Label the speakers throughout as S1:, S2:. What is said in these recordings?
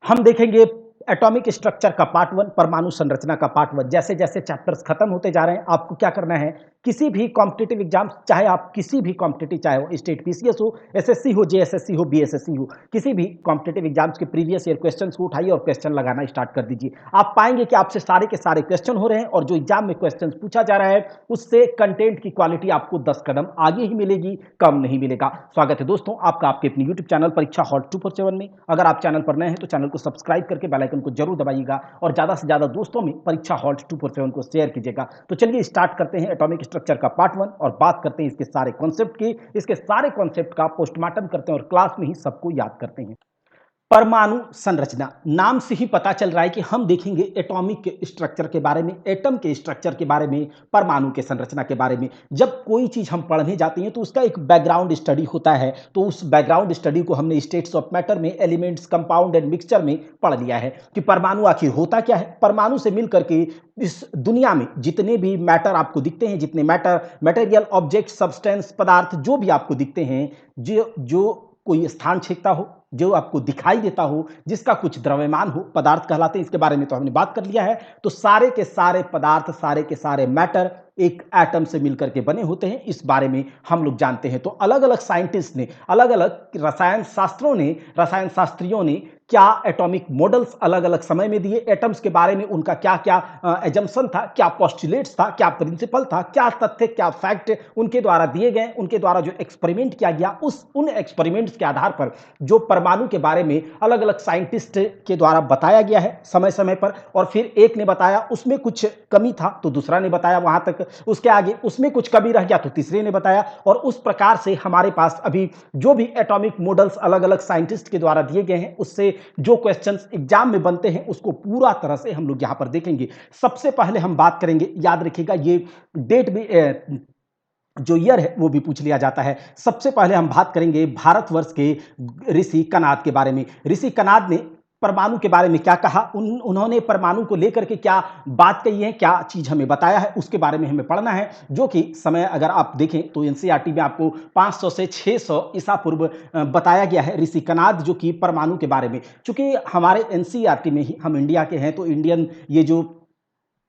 S1: हम देखेंगे atomic structure का पार्ट वन, परमाणु संरचना का पार्ट वन। जैसे जैसे चैप्टर्स खत्म होते जा रहे हैं, आपको क्या करना है, किसी भी कॉम्पिटिटिव एग्जाम, चाहे आप किसी भी कॉम्पिटिटिव, चाहे वो स्टेट पीसीएस हो, एसएससी हो, जेएसएससी हो, बीएसएससी हो, किसी भी कॉम्पिटिटिव एग्जाम्स के प्रीवियस ईयर क्वेश्चंस को उठाइए और क्वेश्चन लगाना स्टार्ट कर दीजिए। आप पाएंगे कि आपसे सारे के सारे क्वेश्चन हो रहे हैं और जो एग्जाम में क्वेश्चन पूछा जा रहा है उससे कंटेंट की क्वालिटी आपको 10 कदम आगे ही मिलेगी, कम नहीं मिलेगा। स्वागत है दोस्तों आपका आपके अपने यूट्यूब चैनल परीक्षा हॉट 247 में। अगर आप चैनल पर नए हैं तो चैनल को सब्सक्राइब करके बेल आइकन को जरूर दबाइएगा और ज्यादा से ज्यादा दोस्तों में परीक्षा हॉट 247 को शेयर कीजिएगा। तो चलिए स्टार्ट करते हैं एटॉमिक स्ट्रक्चर का पार्ट वन और बात करते हैं इसके सारे कॉन्सेप्ट की। इसके सारे कॉन्सेप्ट का पोस्टमार्टम करते हैं और क्लास में ही सबको याद करते हैं। परमाणु संरचना, नाम से ही पता चल रहा है कि हम देखेंगे एटॉमिक के स्ट्रक्चर के बारे में, एटम के स्ट्रक्चर के बारे में, परमाणु के संरचना के बारे में। जब कोई चीज हम पढ़ने जाते हैं तो उसका एक बैकग्राउंड स्टडी होता है, तो उस बैकग्राउंड स्टडी को हमने स्टेट्स ऑफ मैटर में, एलिमेंट्स, कंपाउंड एंड मिक्सचर में पढ़ लिया है कि परमाणु आखिर होता क्या है। परमाणु से मिलकर के इस दुनिया में जितने भी मैटर आपको दिखते हैं, जितने मैटर, मटेरियल, ऑब्जेक्ट, सब्सटेंस, पदार्थ जो भी आपको दिखते हैं, जो जो कोई स्थान छेदता हो, जो आपको दिखाई देता हो, जिसका कुछ द्रव्यमान हो, पदार्थ कहलाते हैं। इसके बारे में तो हमने बात कर लिया है। तो सारे के सारे पदार्थ, सारे के सारे मैटर एक एटम से मिलकर के बने होते हैं, इस बारे में हम लोग जानते हैं। तो अलग अलग साइंटिस्ट ने, अलग अलग रसायन शास्त्रों ने, रसायन शास्त्रियों ने क्या एटॉमिक मॉडल्स अलग अलग समय में दिए, एटम्स के बारे में उनका क्या क्या एजम्पशन था, क्या पोस्टुलेट्स था, क्या प्रिंसिपल था, क्या तथ्य, क्या फैक्ट उनके द्वारा दिए गए, उनके द्वारा जो एक्सपेरिमेंट किया गया, उन एक्सपेरिमेंट्स के आधार पर जो परमाणु के बारे में अलग अलग साइंटिस्ट के द्वारा बताया गया है समय समय पर। और फिर एक ने बताया उसमें कुछ कमी था तो दूसरा ने बताया वहां तक, उसके आगे उसमें कुछ कमी रह गया तो तीसरे ने बताया। और उस प्रकार से हमारे पास अभी जो भी एटॉमिक मॉडल्स अलग अलग साइंटिस्ट के द्वारा दिए गए हैं, उससे जो क्वेश्चंस एग्जाम में बनते हैं उसको पूरा तरह से हम लोग यहां पर देखेंगे। सबसे पहले हम बात करेंगे, याद रखिएगा ये डेट भी जो ईयर है वो भी पूछ लिया जाता है। सबसे पहले हम बात करेंगे भारतवर्ष के ऋषि कनाद के बारे में। ऋषि कनाद ने परमाणु के बारे में क्या कहा, उन्होंने परमाणु को लेकर के क्या बात कही है, क्या चीज हमें बताया है, उसके बारे में हमें पढ़ना है। जो कि समय अगर आप देखें तो एनसीईआरटी में आपको 500 से 600 ईसा पूर्व बताया गया है ऋषि कनाद जो कि परमाणु के बारे में। चूंकि हमारे एनसीईआरटी में ही हम इंडिया के हैं तो इंडियन ये जो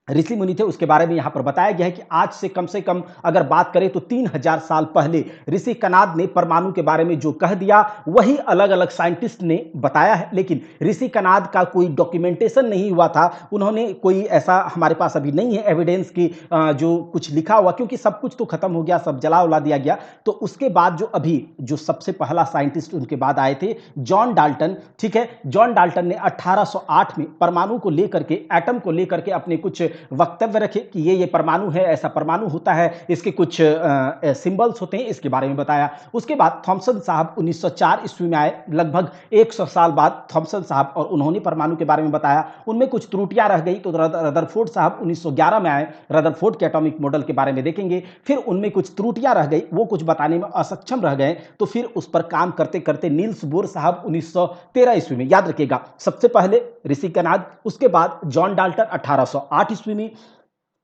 S1: ऋषि मुनि थे उसके बारे में यहां पर बताया गया है कि आज से कम अगर बात करें तो 3000 साल पहले ऋषि कनाद ने परमाणु के बारे में जो कह दिया वही अलग अलग साइंटिस्ट ने बताया है। लेकिन ऋषि कनाद का कोई डॉक्यूमेंटेशन नहीं हुआ था, उन्होंने कोई ऐसा हमारे पास अभी नहीं है एविडेंस की जो कुछ लिखा हुआ, क्योंकि सब कुछ तो खत्म हो गया, सब जला उला दिया गया। तो उसके बाद जो अभी जो सबसे पहला साइंटिस्ट उनके बाद आए थे जॉन डाल्टन, ठीक है, जॉन डाल्टन ने 1808 में परमाणु को लेकर के, एटम को लेकर के अपने कुछ वक्तव्य रखे कि ये परमाणु है, ऐसा परमाणु होता है, इसके कुछ सिंबल्स होते हैं, इसके बारे में बताया। उसके बाद थॉमसन साहब 1904 ईस्वी में आए, लगभग 100 साल बाद थॉमसन साहब, और उन्होंने परमाणु के बारे में बताया। उनमें कुछ त्रुटियां रह गई तो रदरफोर्ड साहब 1911 में आए, रदरफोर्ड के एटॉमिक मॉडल के बारे में देखेंगे। फिर उनमें कुछ त्रुटियां रह गई, वो कुछ बताने में असक्षम रह गए, तो फिर उस पर काम करते करते नील्स बोर साहब 1913 ईस्वी में, याद रखिएगा, सबसे पहले ऋषि कनाद, उसके बाद जॉन डाल्टन 1808 ईस्वी में,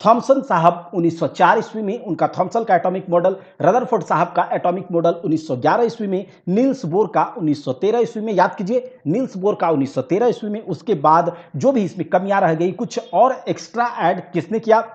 S1: थॉमसन साहब 1904 ईस्वी में, उनका थॉमसन का एटॉमिक मॉडल, रदरफोर्ड साहब का एटॉमिक मॉडल 1911 ईस्वी में, नील्स बोर का 1913 ईस्वी में, याद कीजिए नील्स बोर का 1913 ईस्वी में। उसके बाद जो भी इसमें कमियां रह गई, कुछ और एक्स्ट्रा ऐड किसने किया,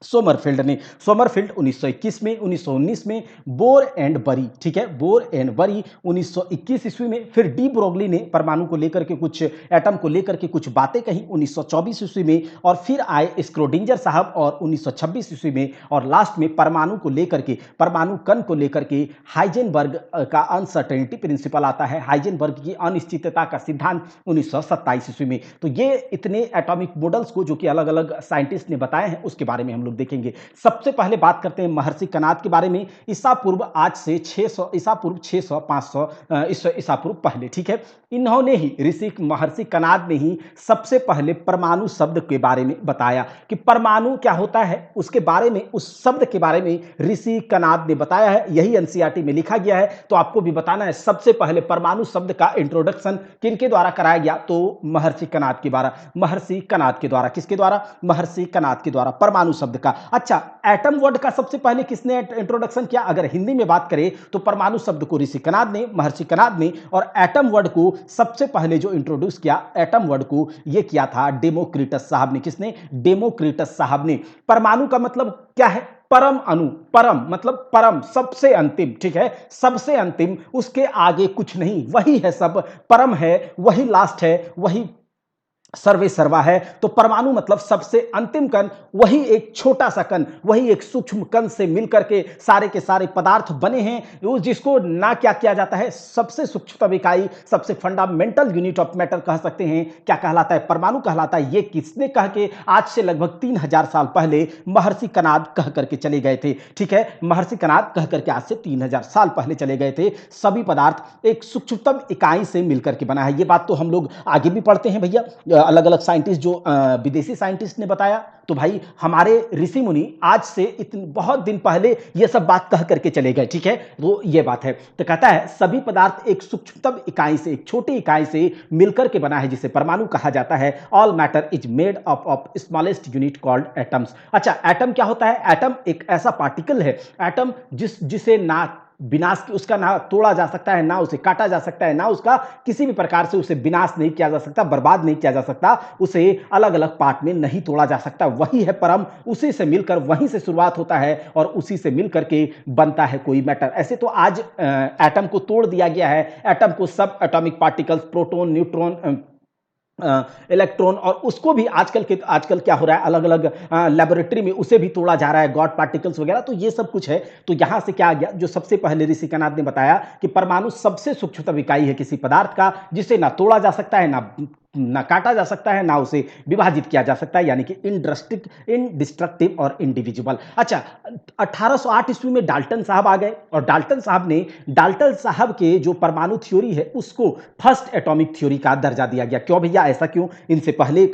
S1: सोमरफील्ड ने। सोमरफील्ड 1921 में, 1919 में, बोर एंड बरी, ठीक है, बोर एंड बरी 1921 ईस्वी में। फिर डी ब्रोगली ने परमाणु को लेकर के कुछ, एटम को लेकर के कुछ बातें कही 1924 ईस्वी में। और फिर आए स्क्रोडिंजर साहब और 1926 ईस्वी में। और लास्ट में परमाणु को लेकर के, परमाणु कण को लेकर के हाइजेनबर्ग का अनसर्टेनिटी प्रिंसिपल आता है, हाइजेनबर्ग की अनिश्चितता का सिद्धांत 1927 ईस्वी में। तो ये इतने एटॉमिक मॉडल्स को जो कि अलग अलग साइंटिस्ट ने बताए हैं उसके बारे में हम लोग देखेंगे। सबसे पहले बात करते हैं महर्षि कनाद के बारे में। ईसा पूर्व आज से 600 ईसा पूर्व 600 500 ईसा पूर्व पहले, ठीक है, इन्होंने ही, ऋषि महर्षि कनाद ने ही सबसे पहले परमाणु शब्द के बारे में बताया कि परमाणु क्या होता है, उसके बारे में, उस शब्द के बारे में ऋषि कनाद ने बताया है। यही एनसीईआरटी में लिखा गया है, तो आपको भी बताना है। सबसे पहले परमाणु शब्द का इंट्रोडक्शन किनके द्वारा कराया गया, तो महर्षि कनाद के द्वारा, महर्षि कनाद के द्वारा, किसके द्वारा, महर्षि कनाद के द्वारा परमाणु शब्द का। अच्छा, एटम वर्ड का सबसे पहले किसने इंट्रोडक्शन किया? अगर हिंदी में बात करें तो परमाणु शब्द को ऋषि कनाद ने, महर्षि कनाद ने, और एटम वर्ड को सबसे पहले जो इंट्रोड्यूस किया एटम वर्ड को, यह किया था डेमोक्रिटस साहब ने। किसने? डेमोक्रिटस साहब ने। परमाणु का मतलब क्या है? परम अणु। परम मतलब परम, सबसे अंतिम, ठीक है, सबसे अंतिम, उसके आगे कुछ नहीं, वही है सब, परम है, वही लास्ट है, वही सर्वे सर्वा है। तो परमाणु मतलब सबसे अंतिम कण, वही एक छोटा सा कण, वही एक सूक्ष्म कण से मिलकर के सारे के सारे पदार्थ बने हैं, जिसको ना क्या किया जाता है, सबसे सूक्ष्मतम इकाई, सबसे फंडामेंटल यूनिट ऑफ मैटर कह सकते हैं। क्या कहलाता है? परमाणु कहलाता है। ये किसने कह के आज से लगभग 3000 साल पहले महर्षि कनाद कह करके चले गए थे, ठीक है, महर्षि कनाद कह करके आज से 3000 साल पहले चले गए थे। सभी पदार्थ एक सूक्ष्मतम इकाई से मिलकर के बना है। ये बात तो हम लोग आगे भी पढ़ते हैं भैया, अलग अलग साइंटिस्ट जो विदेशी साइंटिस्ट ने बताया। तो भाई हमारे ऋषि मुनि आज से इतने बहुत दिन पहले ये सब बात कह करके चले गए, ठीक है, तो ये बात है। तो कहता है सभी पदार्थ एक सूक्ष्मतम इकाई से, एक छोटी इकाई से मिलकर के बना है, जिसे परमाणु कहा जाता है। All matter is made up of smallest unit called atoms. अच्छा, एटम क्या होता है? एटम एक ऐसा पार्टिकल है, एटम जिसे ना विनाश की, उसका ना तोड़ा जा सकता है, ना उसे काटा जा सकता है, ना उसका किसी भी प्रकार से उसे विनाश नहीं किया जा सकता, बर्बाद नहीं किया जा सकता, उसे अलग अलग पार्ट में नहीं तोड़ा जा सकता। वही है परम, उसी से मिलकर, वहीं से शुरुआत होता है और उसी से मिलकर के बनता है कोई मैटर। ऐसे तो आज एटम को तोड़ दिया गया है, एटम को सब atomic particles, proton, neutron, electron, और उसको भी आजकल क्या हो रहा है, अलग अलग लेबोरेटरी में उसे भी तोड़ा जा रहा है, गॉड पार्टिकल्स वगैरह, तो ये सब कुछ है। तो यहां से क्या आ गया, जो सबसे पहले ऋषि कनाद ने बताया कि परमाणु सबसे सूक्ष्मतम इकाई है किसी पदार्थ का, जिसे ना तोड़ा जा सकता है, ना काटा जा सकता है, ना उसे विभाजित किया जा सकता है, यानी कि इनडिस्ट्रक्टिव और इंडिविजुअल। अच्छा, 1808 ईस्वी में डाल्टन साहब आ गए, और डाल्टन साहब के जो परमाणु थ्योरी है उसको फर्स्ट एटॉमिक थ्योरी का दर्जा दिया गया। क्यों भैया, ऐसा क्यों? इनसे पहले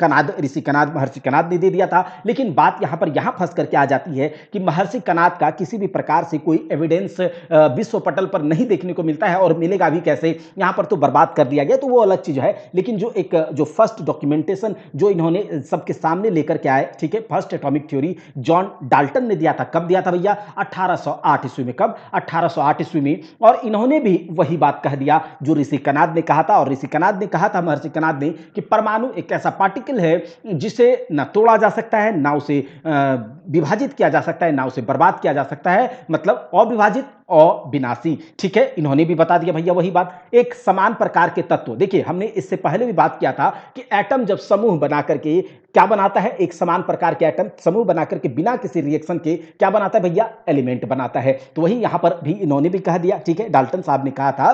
S1: ऋषि कनाद, महर्षि कनाद ने दे दिया था। लेकिन बात यहां फंस करके आ जाती है कि महर्षि कनाद का किसी भी प्रकार से कोई एविडेंस विश्व पटल पर नहीं देखने को मिलता है, और मिलेगा भी कैसे, यहां पर तो बर्बाद कर दिया गया, तो वो अलग चीज है। लेकिन जो फर्स्ट डॉक्यूमेंटेशन जो इन्होंने सबके सामने लेकर के आए, ठीक है, first atomic theory John Dalton ने दिया था। कब दिया था भैया? 1808 ईस्वी में। कब? 1808 ईस्वी में। और इन्होंने भी वही बात कह दिया जो ऋषि कनाद ने कहा था, और ऋषि कनाद ने कहा था, महर्षि कनाद ने, कि परमाणु एक ऐसा पार्टिकल है जिसे ना तोड़ा जा सकता है, ना उसे विभाजित किया जा सकता है, ना उसे बर्बाद किया जा सकता है, मतलब अविभाजित और विनाशी, ठीक है, इन्होंने भी बता दिया भैया वही बात। एक समान प्रकार के तत्व, देखिए हमने इससे पहले भी बात किया था कि एटम जब समूह बना करके क्या बनाता है, एक समान प्रकार के एटम समूह बना करके बिना किसी रिएक्शन के क्या बनाता है भैया? एलिमेंट बनाता है। तो वही यहां पर भी इन्होंने भी कह दिया, ठीक है, डाल्टन साहब ने कहा था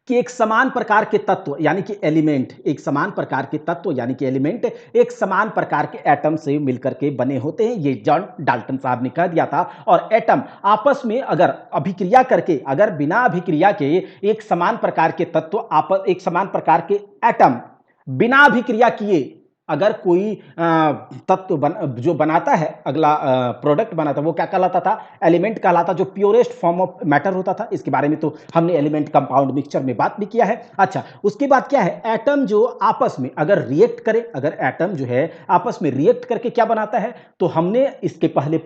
S1: कि एक समान प्रकार के तत्व यानी कि एलिमेंट, एक समान प्रकार के तत्व यानी कि एलिमेंट एक समान प्रकार के एटम से मिलकर के बने होते हैं, ये जॉन डाल्टन साहब ने कह दिया था। और एटम आपस में अगर अभिक्रिया करके, अगर बिना अभिक्रिया के एक समान प्रकार के तत्व, एक समान प्रकार के एटम बिना अभिक्रिया किए अगर कोई तत्व जो बनाता है, अगला प्रोडक्ट बनाता है, वो क्या कहलाता था? एलिमेंट कहलाता, जो प्योरेस्ट फॉर्म ऑफ मैटर होता था। इसके बारे में तो हमने एलिमेंट कंपाउंड मिक्सचर में बात भी किया है। अच्छा, उसके बाद क्या है, एटम जो आपस में अगर रिएक्ट करे, अगर एटम जो है आपस में रिएक्ट करके क्या बनाता है, तो हमने इसके पहले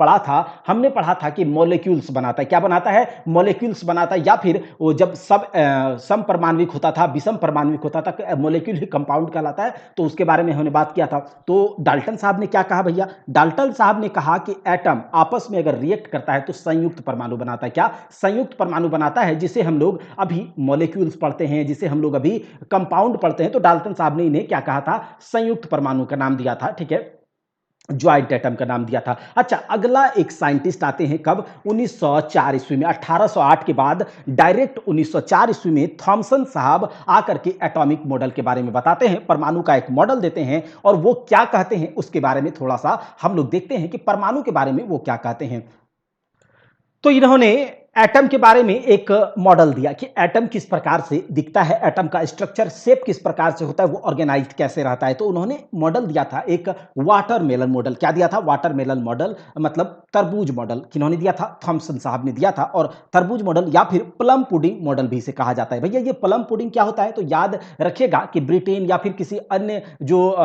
S1: हमने पढ़ा था कि मॉलिक्यूल्स बनाता है। क्या बनाता है? मॉलिक्यूल्स बनाता है, या फिर वो जब सम परमाणविक होता था, विषम परमाणविक होता था, मॉलिक्यूल ही कंपाउंड कहलाता है। तो उसके बारे में हमने बात किया था। तो डाल्टन साहब ने क्या कहा भैया? डाल्टन साहब ने कहा कि एटम आपस में अगर रिएक्ट करता है तो संयुक्त परमाणु बनाता है। क्या? संयुक्त परमाणु बनाता है, जिसे हम लोग अभी मॉलिक्यूल्स पढ़ते हैं, जिसे हम लोग अभी कंपाउंड पढ़ते हैं। तो डाल्टन साहब ने इन्हें क्या कहा था? संयुक्त परमाणु का नाम दिया था, ठीक है, ज्वाइंट एटम का नाम दिया था। अच्छा, अगला एक साइंटिस्ट आते हैं कब? 1904 ईस्वी में। 1808 के बाद डायरेक्ट 1904 ईस्वी में थॉमसन साहब आकर के एटॉमिक मॉडल के बारे में बताते हैं, परमाणु का एक मॉडल देते हैं, और वो क्या कहते हैं उसके बारे में थोड़ा सा हम लोग देखते हैं कि परमाणु के बारे में वो क्या कहते हैं। तो इन्होंने एटम के बारे में एक मॉडल दिया कि एटम किस प्रकार से दिखता है, एटम का स्ट्रक्चर, शेप किस प्रकार से होता है, वो ऑर्गेनाइज्ड कैसे रहता है। तो उन्होंने मॉडल दिया था एक वाटरमेलन मॉडल। क्या दिया था? वाटरमेलन मॉडल, मतलब तरबूज मॉडल। किन्होंने दिया था? थॉमसन साहब ने दिया था। और तरबूज मॉडल या फिर प्लम पुडिंग मॉडल भी इसे कहा जाता है। भैया ये प्लम पुडिंग क्या होता है? तो याद रखिएगा कि ब्रिटेन या फिर किसी अन्य जो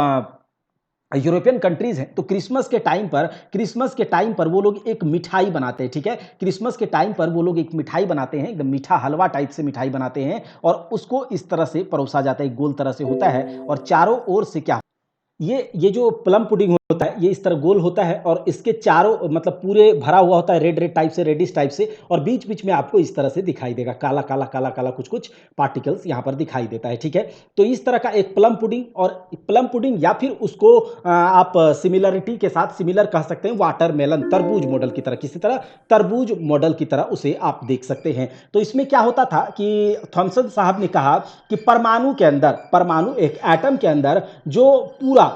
S1: यूरोपियन कंट्रीज़ हैं, तो क्रिसमस के टाइम पर वो लोग एक मिठाई बनाते हैं, ठीक है? क्रिसमस के टाइम पर वो लोग एक मिठाई बनाते हैं, एकदम मीठा हलवा टाइप से मिठाई बनाते हैं और उसको इस तरह से परोसा जाता है, एक गोल तरह से होता है और चारों ओर से क्या ये जो प्लम पुडिंग होता है, ये इस तरह गोल होता है और इसके चारों मतलब पूरे भरा हुआ होता है रेड रेड टाइप से, रेडिश टाइप से और बीच-बीच में आपको इस तरह से दिखाई देगा, काला-काला, काला-काला कुछ-कुछ पार्टिकल्स यहाँ पर दिखाई देता है, ठीक है? तो इस तरह का एक प्लम पुडिंग और प्लम पुडिंग या फिर उसको आप सिमिलरिटी के साथ सिमिलर कह सकते हैं वाटरमेलन, तरबूज मॉडल की तरह, किसी तरह तरबूज मॉडल की तरह उसे आप देख सकते हैं। तो इसमें क्या होता था कि थॉमसन साहब ने कहा कि परमाणु एक एटम के अंदर जो पूरा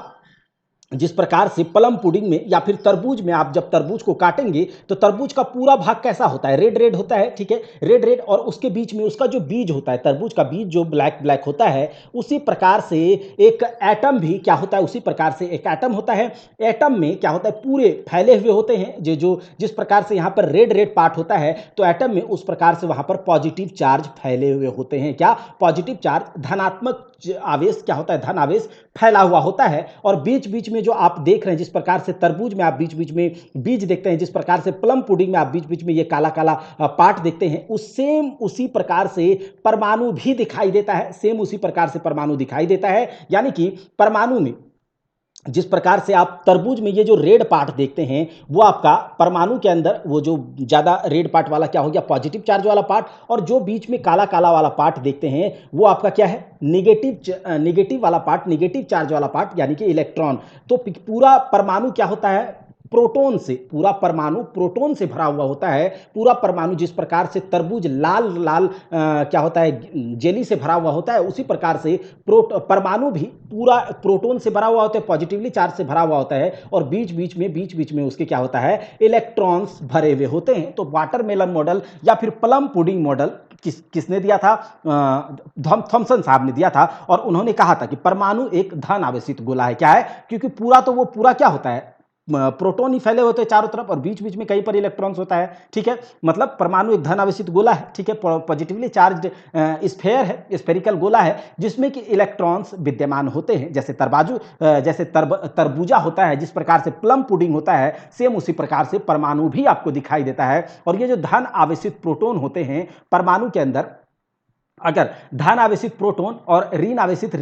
S1: जिस प्रकार से प्लम पुडिंग में या फिर तरबूज में आप जब तरबूज को काटेंगे तो तरबूज का पूरा भाग कैसा होता है, रेड रेड होता है, ठीक है, रेड रेड और उसके बीच में उसका जो बीज होता है, तरबूज का बीज जो ब्लैक ब्लैक होता है, उसी प्रकार से एक एटम भी क्या होता है, उसी प्रकार से एक एटम होता है। एटम में क्या होता है, पूरे फैले हुए होते हैं, जो जिस प्रकार से यहाँ पर रेड रेड पार्ट होता है तो एटम में उस प्रकार से वहाँ पर पॉजिटिव चार्ज फैले हुए होते हैं। क्या पॉजिटिव चार्ज, धनात्मक आवेश क्या होता है, धन आवेश फैला हुआ होता है और बीच बीच में जो आप देख रहे हैं, जिस प्रकार से तरबूज में आप बीच बीच में बीज देखते हैं, जिस प्रकार से प्लम पुडिंग में आप बीच बीच में ये काला काला पार्ट देखते हैं, उसी प्रकार से परमाणु भी दिखाई देता है, सेम उसी प्रकार से परमाणु दिखाई देता है। यानी कि परमाणु में जिस प्रकार से आप तरबूज में ये जो रेड पार्ट देखते हैं वो आपका परमाणु के अंदर वो जो ज़्यादा रेड पार्ट वाला क्या हो गया, पॉजिटिव चार्ज वाला पार्ट, और जो बीच में काला काला वाला पार्ट देखते हैं वो आपका क्या है, निगेटिव वाला पार्ट, निगेटिव चार्ज वाला पार्ट, यानी कि इलेक्ट्रॉन। तो पूरा परमाणु क्या होता है, प्रोटॉन से, पूरा परमाणु प्रोटॉन से भरा हुआ होता है। पूरा परमाणु जिस प्रकार से तरबूज लाल लाल क्या होता है, जेली से भरा हुआ होता है, उसी प्रकार से परमाणु भी पूरा प्रोटॉन से भरा हुआ होता है, पॉजिटिवली चार्ज से भरा हुआ होता है और बीच बीच में उसके क्या होता है, इलेक्ट्रॉन्स भरे हुए होते हैं। तो वाटरमेलन मॉडल या फिर प्लम पुडिंग मॉडल किसने दिया था, थॉमसन साहब ने दिया था और उन्होंने कहा था कि परमाणु एक धन आवेशित गोला है। क्या है, क्योंकि वो पूरा क्या होता है, प्रोटॉन ही फैले होते हैं चारों तरफ और बीच बीच में कहीं पर इलेक्ट्रॉन्स होता है, ठीक है, मतलब परमाणु एक धन आवेशित गोला है, ठीक है, पॉजिटिवली चार्ज्ड स्फेयर है, स्फेरिकल गोला है जिसमें कि इलेक्ट्रॉन्स विद्यमान होते हैं। जैसे तरबूजा होता है, जिस प्रकार से प्लम पुडिंग होता है, सेम उसी प्रकार से परमाणु भी आपको दिखाई देता है। और ये जो धन आवेशित प्रोटॉन होते हैं परमाणु के अंदर, अगर धन आवेशित प्रोटॉन और ऋण आवेशित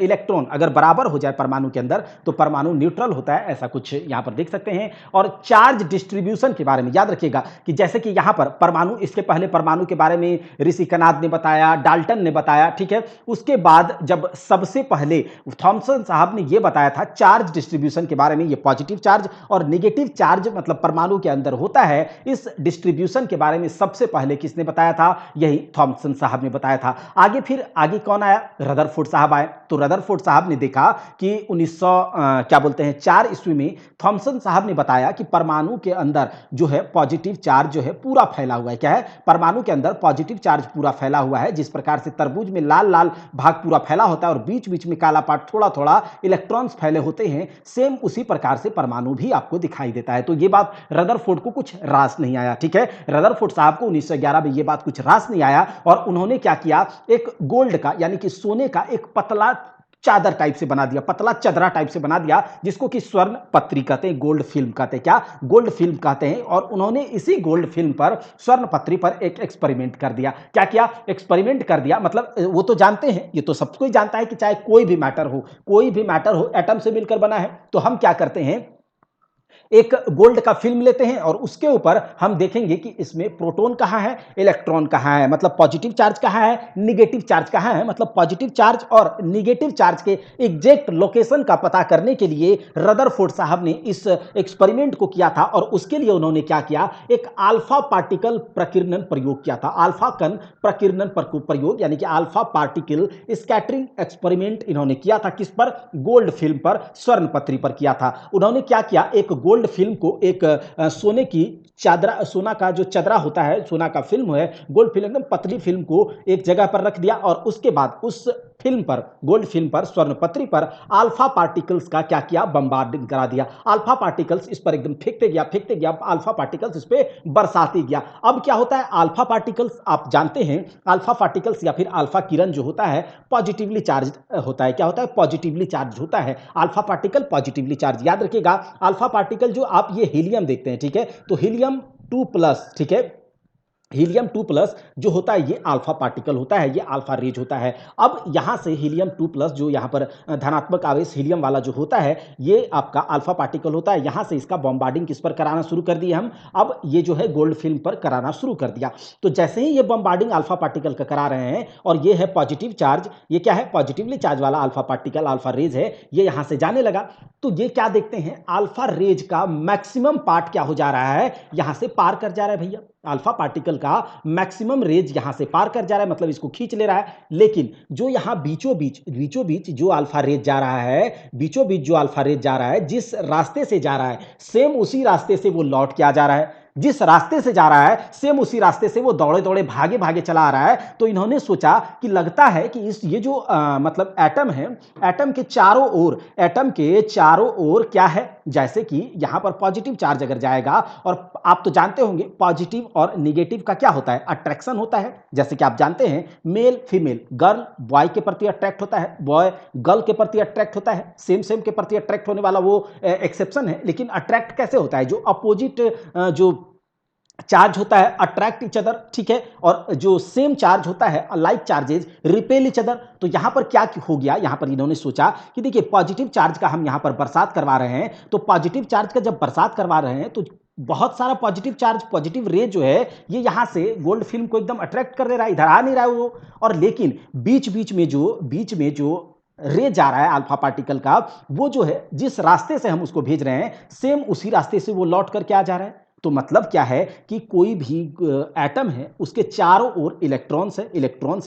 S1: इलेक्ट्रॉन अगर बराबर हो जाए परमाणु के अंदर तो परमाणु न्यूट्रल होता है, ऐसा कुछ यहां पर देख सकते हैं। और चार्ज डिस्ट्रीब्यूशन के बारे में याद रखिएगा कि जैसे कि यहां पर परमाणु, इसके पहले परमाणु के बारे में ऋषि कनाद ने बताया, डाल्टन ने बताया, ठीक है, उसके बाद जब सबसे पहले थॉमसन साहब ने यह बताया था चार्ज डिस्ट्रीब्यूशन के बारे में, ये पॉजिटिव चार्ज और निगेटिव चार्ज मतलब परमाणु के अंदर होता है, इस डिस्ट्रीब्यूशन के बारे में सबसे पहले किसने बताया था, यही थॉमसन साहब ने बताया था। आगे कौन आया, रदरफोर्ड साहब आए। तो रदरफोर्ड साहब ने देखा कि 4 ईस्वी में थॉमसन साहब ने बताया कि परमाणु के अंदर जो है पॉजिटिव चार्ज जो है पूरा फैला हुआ है। क्या है, परमाणु के अंदर पॉजिटिव चार्ज पूरा फैला हुआ है, जिस प्रकार से तरबूज में लाल लाल भाग पूरा फैला होता है और बीच बीच में काला पार्ट थोड़ा थोड़ा इलेक्ट्रॉन्स फैले होते हैं, सेम उसी प्रकार से परमाणु भी आपको दिखाई देता है। तो ये बात रदरफोर्ड को कुछ रास नहीं आया, ठीक है, रदरफोर्ड साहब को 1911 में ये बात कुछ रास नहीं आया और उन्होंने क्या किया, एक गोल्ड का यानी कि सोने का एक पतला चादर टाइप से बना दिया, पतला चदरा टाइप से बना दिया, जिसको कि स्वर्ण पत्री कहते हैं, गोल्ड फिल्म कहते हैं। क्या, गोल्ड फिल्म कहते हैं। और उन्होंने इसी गोल्ड फिल्म पर, स्वर्ण पत्री पर एक एक्सपेरिमेंट कर दिया। क्या किया, एक्सपेरिमेंट कर दिया, मतलब वो तो जानते हैं, ये तो सबको ही जानता है कि चाहे कोई भी मैटर हो एटम से मिलकर बना है, तो हम क्या करते हैं, एक गोल्ड का फिल्म लेते हैं और उसके ऊपर हम देखेंगे कि इसमें प्रोटॉन कहां है, इलेक्ट्रॉन कहां है, मतलब पॉजिटिव चार्ज कहां है, निगेटिव चार्ज कहां है, मतलब पॉजिटिव चार्ज और निगेटिव चार्ज के एग्जैक्ट लोकेशन का पता करने के लिए रदरफोर्ड साहब ने इस एक्सपेरिमेंट को किया था। और उसके लिए उन्होंने क्या किया, एक अल्फा पार्टिकल प्रकीर्णन प्रयोग किया था, अल्फा कण प्रकीर्णन प्रयोग, यानी कि अल्फा पार्टिकल स्कैटरिंग एक्सपेरिमेंट इन्होंने किया था। किस पर, गोल्ड फिल्म पर, स्वर्ण पत्री पर किया था। उन्होंने क्या किया, एक गोल्ड फिल्म को, एक सोने की चादरा, सोना का जो चदरा होता है, सोना का फिल्म है, गोल्ड फिल्म एकदम पतली फिल्म को एक जगह पर रख दिया और उसके बाद उस गोल्ड फिल्म पर, स्वर्ण पत्री पर अल्फा पार्टिकल्स का क्या किया, बम्बार्डिंग करा दिया। अल्फा पार्टिकल्स इस पर एकदम फेंकते गया, अल्फा पार्टिकल्स इस पे बरसाती गया। अब क्या होता है, अल्फा पार्टिकल्स आप जानते हैं, अल्फा पार्टिकल्स या फिर अल्फा किरण जो होता है पॉजिटिवली चार्ज होता है। क्या होता है, पॉजिटिवली चार्ज होता है अल्फा पार्टिकल, पॉजिटिवली चार्ज। याद रखिएगा, अल्फा पार्टिकल जो आप ये हीलियम देखते हैं, ठीक है, तो हीलियम 2+, ठीक है, हीलियम 2+ जो होता है ये अल्फा पार्टिकल होता है, ये अल्फा रेज होता है। अब यहां से हीलियम 2+ जो यहां पर धनात्मक आवेश हीलियम वाला जो होता है ये आपका अल्फा पार्टिकल होता है। यहां से इसका बॉम्बार्डिंग किस पर कराना शुरू कर दिए हम, अब ये जो है गोल्ड फिल्म पर कराना शुरू कर दिया। तो जैसे ही ये बॉम्बार्डिंग अल्फा पार्टिकल का करा रहे हैं और ये है पॉजिटिव चार्ज, ये क्या है, पॉजिटिवली चार्ज वाला अल्फा पार्टिकल, अल्फा रेज है, ये यहां से जाने लगा। तो ये क्या देखते हैं, अल्फा रेज का मैक्सिमम पार्ट क्या हो जा रहा है, यहां से पार कर जा रहा है भैया। अल्फा पार्टिकल का मैक्सिमम रेज यहां से पार कर जा रहा है, मतलब इसको खींच ले रहा है। लेकिन जो यहां बीचों बीच जो अल्फा रेज जा रहा है, बीचों बीच जो अल्फा रेज जा रहा है, जिस रास्ते से जा रहा है सेम उसी रास्ते से वो लौट के आ जा रहा है। जिस रास्ते से जा रहा है सेम उसी रास्ते से वो दौड़े दौड़े भागे भागे चला आ रहा है। तो इन्होंने सोचा कि लगता है कि इस ये जो मतलब एटम है, एटम के चारों ओर क्या है, जैसे कि यहां पर पॉजिटिव चार्ज अगर जाएगा, और आप तो जानते होंगे पॉजिटिव और निगेटिव का क्या होता है, अट्रैक्शन होता है। जैसे कि आप जानते हैं मेल फीमेल, गर्ल बॉय के प्रति अट्रैक्ट होता है, बॉय गर्ल के प्रति अट्रैक्ट होता है। सेम के प्रति अट्रैक्ट होने वाला वो एक्सेप्शन है, लेकिन अट्रैक्ट कैसे होता है, जो अपोजिट जो चार्ज होता है अट्रैक्ट इच अदर, ठीक है, और जो सेम चार्ज होता है like charges repel each other. तो यहां पर क्या हो गया, यहां पर इन्होंने सोचा कि देखिए पॉजिटिव चार्ज का हम यहां पर बरसात करवा रहे हैं, तो पॉजिटिव चार्ज का जब बरसात करवा रहे हैं तो बहुत सारा पॉजिटिव चार्ज, पॉजिटिव रे जो है ये यहां से गोल्ड फिल्म को एकदम अट्रैक्ट कर दे रहा है, इधर आ नहीं रहा है वो। और लेकिन बीच में जो रे जा रहा है अल्फा पार्टिकल का, वो जो है जिस रास्ते से हम उसको भेज रहे हैं सेम उसी रास्ते से वो लौट करके आ जा रहा है। तो मतलब क्या है कि कोई भी एटम है उसके चारों ओर इलेक्ट्रॉन्स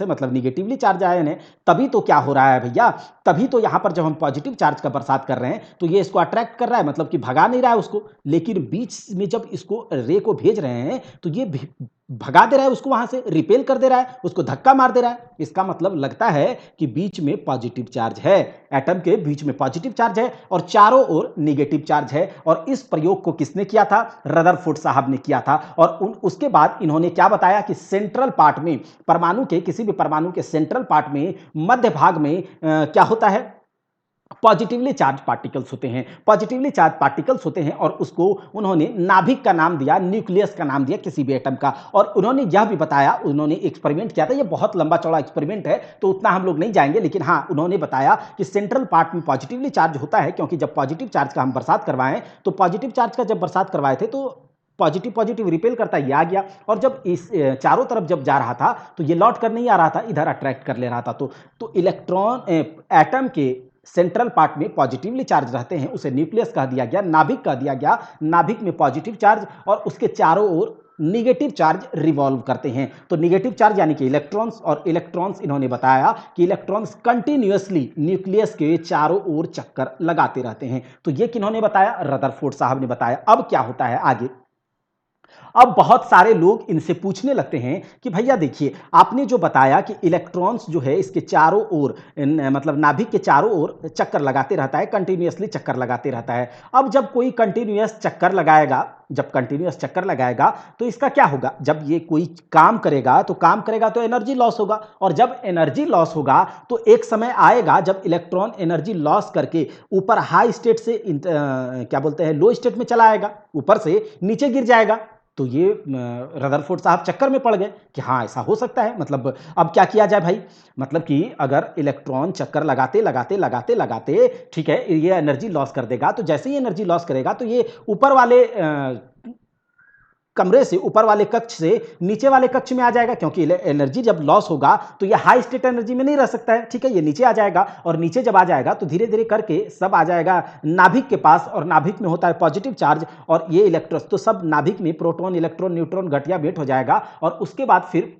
S1: है मतलब निगेटिवली चार्ज आयन है। तभी तो क्या हो रहा है भैया, तभी तो यहां पर जब हम पॉजिटिव चार्ज का बरसात कर रहे हैं तो ये इसको अट्रैक्ट कर रहा है, मतलब कि भगा नहीं रहा है उसको। लेकिन बीच में जब इसको रे को भेज रहे हैं तो ये भगा दे रहा है उसको, वहां से रिपेल कर दे रहा है, उसको धक्का मार दे रहा है। इसका मतलब लगता है कि बीच में पॉजिटिव चार्ज है, एटम के बीच में पॉजिटिव चार्ज है और चारों ओर नेगेटिव चार्ज है। और इस प्रयोग को किसने किया था, रदरफोर्ड साहब ने किया था। और उसके बाद इन्होंने क्या बताया कि सेंट्रल पार्ट में, परमाणु के किसी भी परमाणु के सेंट्रल पार्ट में, मध्य भाग में क्या होता है, पॉजिटिवली चार्ज पार्टिकल्स होते हैं, पॉजिटिवली चार्ज पार्टिकल्स होते हैं। और उसको उन्होंने नाभिक का नाम दिया, न्यूक्लियस का नाम दिया किसी भी एटम का। और उन्होंने यह भी बताया, उन्होंने एक्सपेरिमेंट किया था, ये बहुत लंबा चौड़ा एक्सपेरिमेंट है तो उतना हम लोग नहीं जाएंगे, लेकिन हाँ उन्होंने बताया कि सेंट्रल पार्ट में पॉजिटिवली चार्ज होता है, क्योंकि जब पॉजिटिव चार्ज का हम बरसात करवाएं तो पॉजिटिव चार्ज का जब बरसात करवाए थे तो पॉजिटिव रिपेल करता ये आ गया, और जब इस चारों तरफ जब जा रहा था तो ये लौट कर नहीं आ रहा था, इधर अट्रैक्ट कर ले रहा था। तो इलेक्ट्रॉन एटम के सेंट्रल पार्ट में पॉजिटिवली चार्ज रहते हैं, उसे न्यूक्लियस कह दिया गया, नाभिक कह दिया गया। नाभिक में पॉजिटिव चार्ज और उसके चारों ओर निगेटिव चार्ज रिवॉल्व करते हैं। तो निगेटिव चार्ज यानी कि इलेक्ट्रॉन्स, और इलेक्ट्रॉन्स इन्होंने बताया कि इलेक्ट्रॉन्स कंटिन्यूअसली न्यूक्लियस के चारों ओर चक्कर लगाते रहते हैं। तो ये किन्होंने बताया, रदरफोर्ड साहब ने बताया। अब क्या होता है आगे, अब बहुत सारे लोग इनसे पूछने लगते हैं कि भैया देखिए आपने जो बताया कि इलेक्ट्रॉन्स जो है इसके चारों ओर, मतलब नाभिक के चारों ओर चक्कर लगाते रहता है, कंटिन्यूअसली चक्कर लगाते रहता है। अब जब कोई कंटिन्यूअस चक्कर लगाएगा, जब कंटिन्यूअस चक्कर लगाएगा तो इसका क्या होगा, जब ये कोई काम करेगा तो एनर्जी लॉस होगा, और जब एनर्जी लॉस होगा तो एक समय आएगा जब इलेक्ट्रॉन एनर्जी लॉस करके ऊपर हाई स्टेट से क्या बोलते हैं लो स्टेट में चला आएगा, ऊपर से नीचे गिर जाएगा। तो ये रदरफोर्ड साहब चक्कर में पड़ गए कि हाँ ऐसा हो सकता है। मतलब अब क्या किया जाए भाई, मतलब कि अगर इलेक्ट्रॉन चक्कर लगाते ठीक है ये एनर्जी लॉस कर देगा, तो जैसे ही एनर्जी लॉस करेगा तो ये ऊपर वाले कमरे से, ऊपर वाले कक्ष से नीचे वाले कक्ष में आ जाएगा, क्योंकि एनर्जी जब लॉस होगा तो ये हाई स्टेट एनर्जी में नहीं रह सकता है, ठीक है, ये नीचे आ जाएगा। और नीचे जब आ जाएगा तो धीरे धीरे करके सब आ जाएगा नाभिक के पास, और नाभिक में होता है पॉजिटिव चार्ज, और ये इलेक्ट्रॉन तो सब नाभिक में प्रोटॉन इलेक्ट्रॉन न्यूट्रॉन घटिया भेंट हो जाएगा, और उसके बाद फिर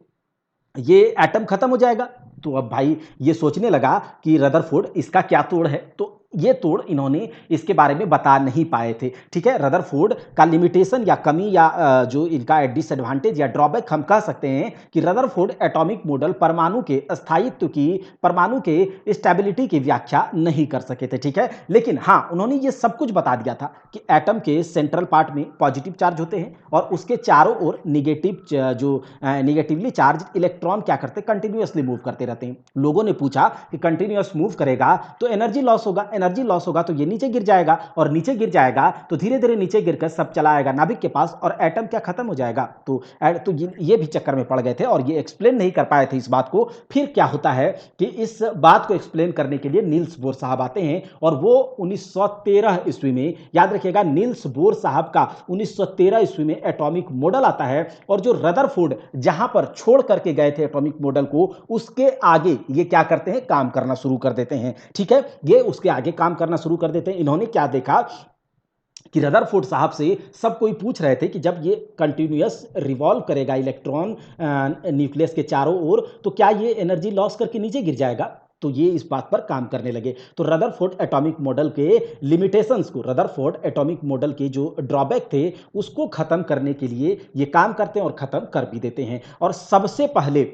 S1: ये एटम खत्म हो जाएगा। तो अब भाई ये सोचने लगा कि रदरफोर्ड इसका क्या तोड़ है। तो ये तोड़ इन्होंने इसके बारे में बता नहीं पाए थे। ठीक है, रदरफोर्ड का लिमिटेशन या कमी या जो इनका डिसएडवांटेज या ड्रॉबैक हम कह सकते हैं कि रदरफोर्ड एटॉमिक मॉडल परमाणु के स्थायित्व की, परमाणु के स्टेबिलिटी की व्याख्या नहीं कर सके थे। ठीक है, लेकिन हाँ, उन्होंने ये सब कुछ बता दिया था कि एटम के सेंट्रल पार्ट में पॉजिटिव चार्ज होते हैं और उसके चारों ओर निगेटिवली चार्ज इलेक्ट्रॉन क्या करते हैं, कंटिन्यूअसली मूव करते रहते हैं। लोगों ने पूछा कि कंटिन्यूअस मूव करेगा तो एनर्जी लॉस होगा, एनर्जी लॉस होगा तो ये नीचे गिर जाएगा, और नीचे गिर जाएगा तो धीरे धीरे नीचे गिरकर सब चला आएगा नाभिक के पास और एटम क्या खत्म हो जाएगा। तो ये भी चक्कर में पड़ गए थे और ये एक्सप्लेन नहीं कर पाए थे इस बात को। फिर क्या होता है कि इस बात को एक्सप्लेन करने के लिए नील्स बोर साहब आते हैं और वो 1913 ईस्वी में, याद रखिएगा, नील्स बोर साहब का 1913 ईस्वी में एटॉमिक मॉडल आता है और जो रदरफोर्ड जहां पर छोड़ करके गए थे एटॉमिक मॉडल को, उसके आगे ये क्या करते हैं, काम करना शुरू कर देते हैं। ठीक है, ये उसके आगे काम करना शुरू कर देते हैं। इन्होंने क्या देखा कि रदरफोर्ड साहब से सब कोई पूछ रहे थे कि जब ये कंटिन्यूअस रिवॉल्व करेगा इलेक्ट्रॉन न्यूक्लियस के चारों ओर, तो क्या ये एनर्जी लॉस करके नीचे गिर जाएगा। तो ये इस बात पर काम करने लगे। तो रदरफोर्ड एटॉमिक मॉडल के लिमिटेशंस को, रदरफोर्ड एटॉमिक मॉडल के जो ड्रॉबैक थे उसको खत्म करने के लिए ये काम करते हैं और खत्म कर भी देते हैं। और सबसे पहले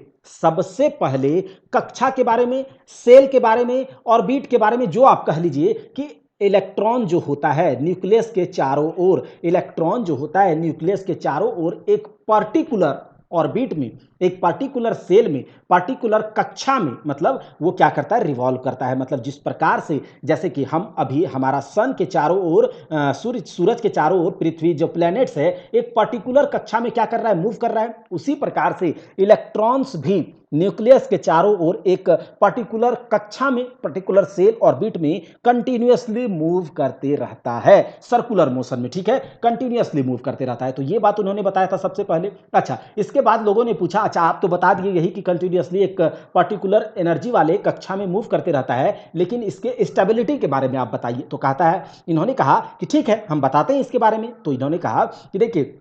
S1: कक्षा के बारे में, सेल के बारे में, ऑर्बिट के बारे में, जो आप कह लीजिए कि इलेक्ट्रॉन जो होता है न्यूक्लियस के चारों ओर, इलेक्ट्रॉन जो होता है न्यूक्लियस के चारों ओर एक पर्टिकुलर ऑर्बिट में, एक पर्टिकुलर सेल में, पर्टिकुलर कक्षा में, मतलब वो क्या करता है, रिवॉल्व करता है। मतलब जिस प्रकार से, जैसे कि हम अभी हमारा सन के चारों ओर, सूरज के चारों ओर पृथ्वी जो प्लैनेट्स है एक पर्टिकुलर कक्षा में क्या कर रहा है, मूव कर रहा है, उसी प्रकार से इलेक्ट्रॉन्स भी न्यूक्लियस के चारों ओर एक पर्टिकुलर कक्षा में, पर्टिकुलर सेल ऑर्बिट में कंटिन्यूअसली मूव करते रहता है, सर्कुलर मोशन में। ठीक है, कंटिन्यूअसली मूव करते रहता है। तो ये बात उन्होंने बताया था सबसे पहले। अच्छा, इसके बाद लोगों ने पूछा, अच्छा आप तो बता दिए यही कि कंटिन्यूअसली एक पर्टिकुलर एनर्जी वाले कक्षा में मूव करते रहता है, लेकिन इसके स्टेबिलिटी के बारे में आप बताइए। तो कहता है, इन्होंने कहा कि ठीक है हम बताते हैं इसके बारे में। तो इन्होंने कहा कि देखिए,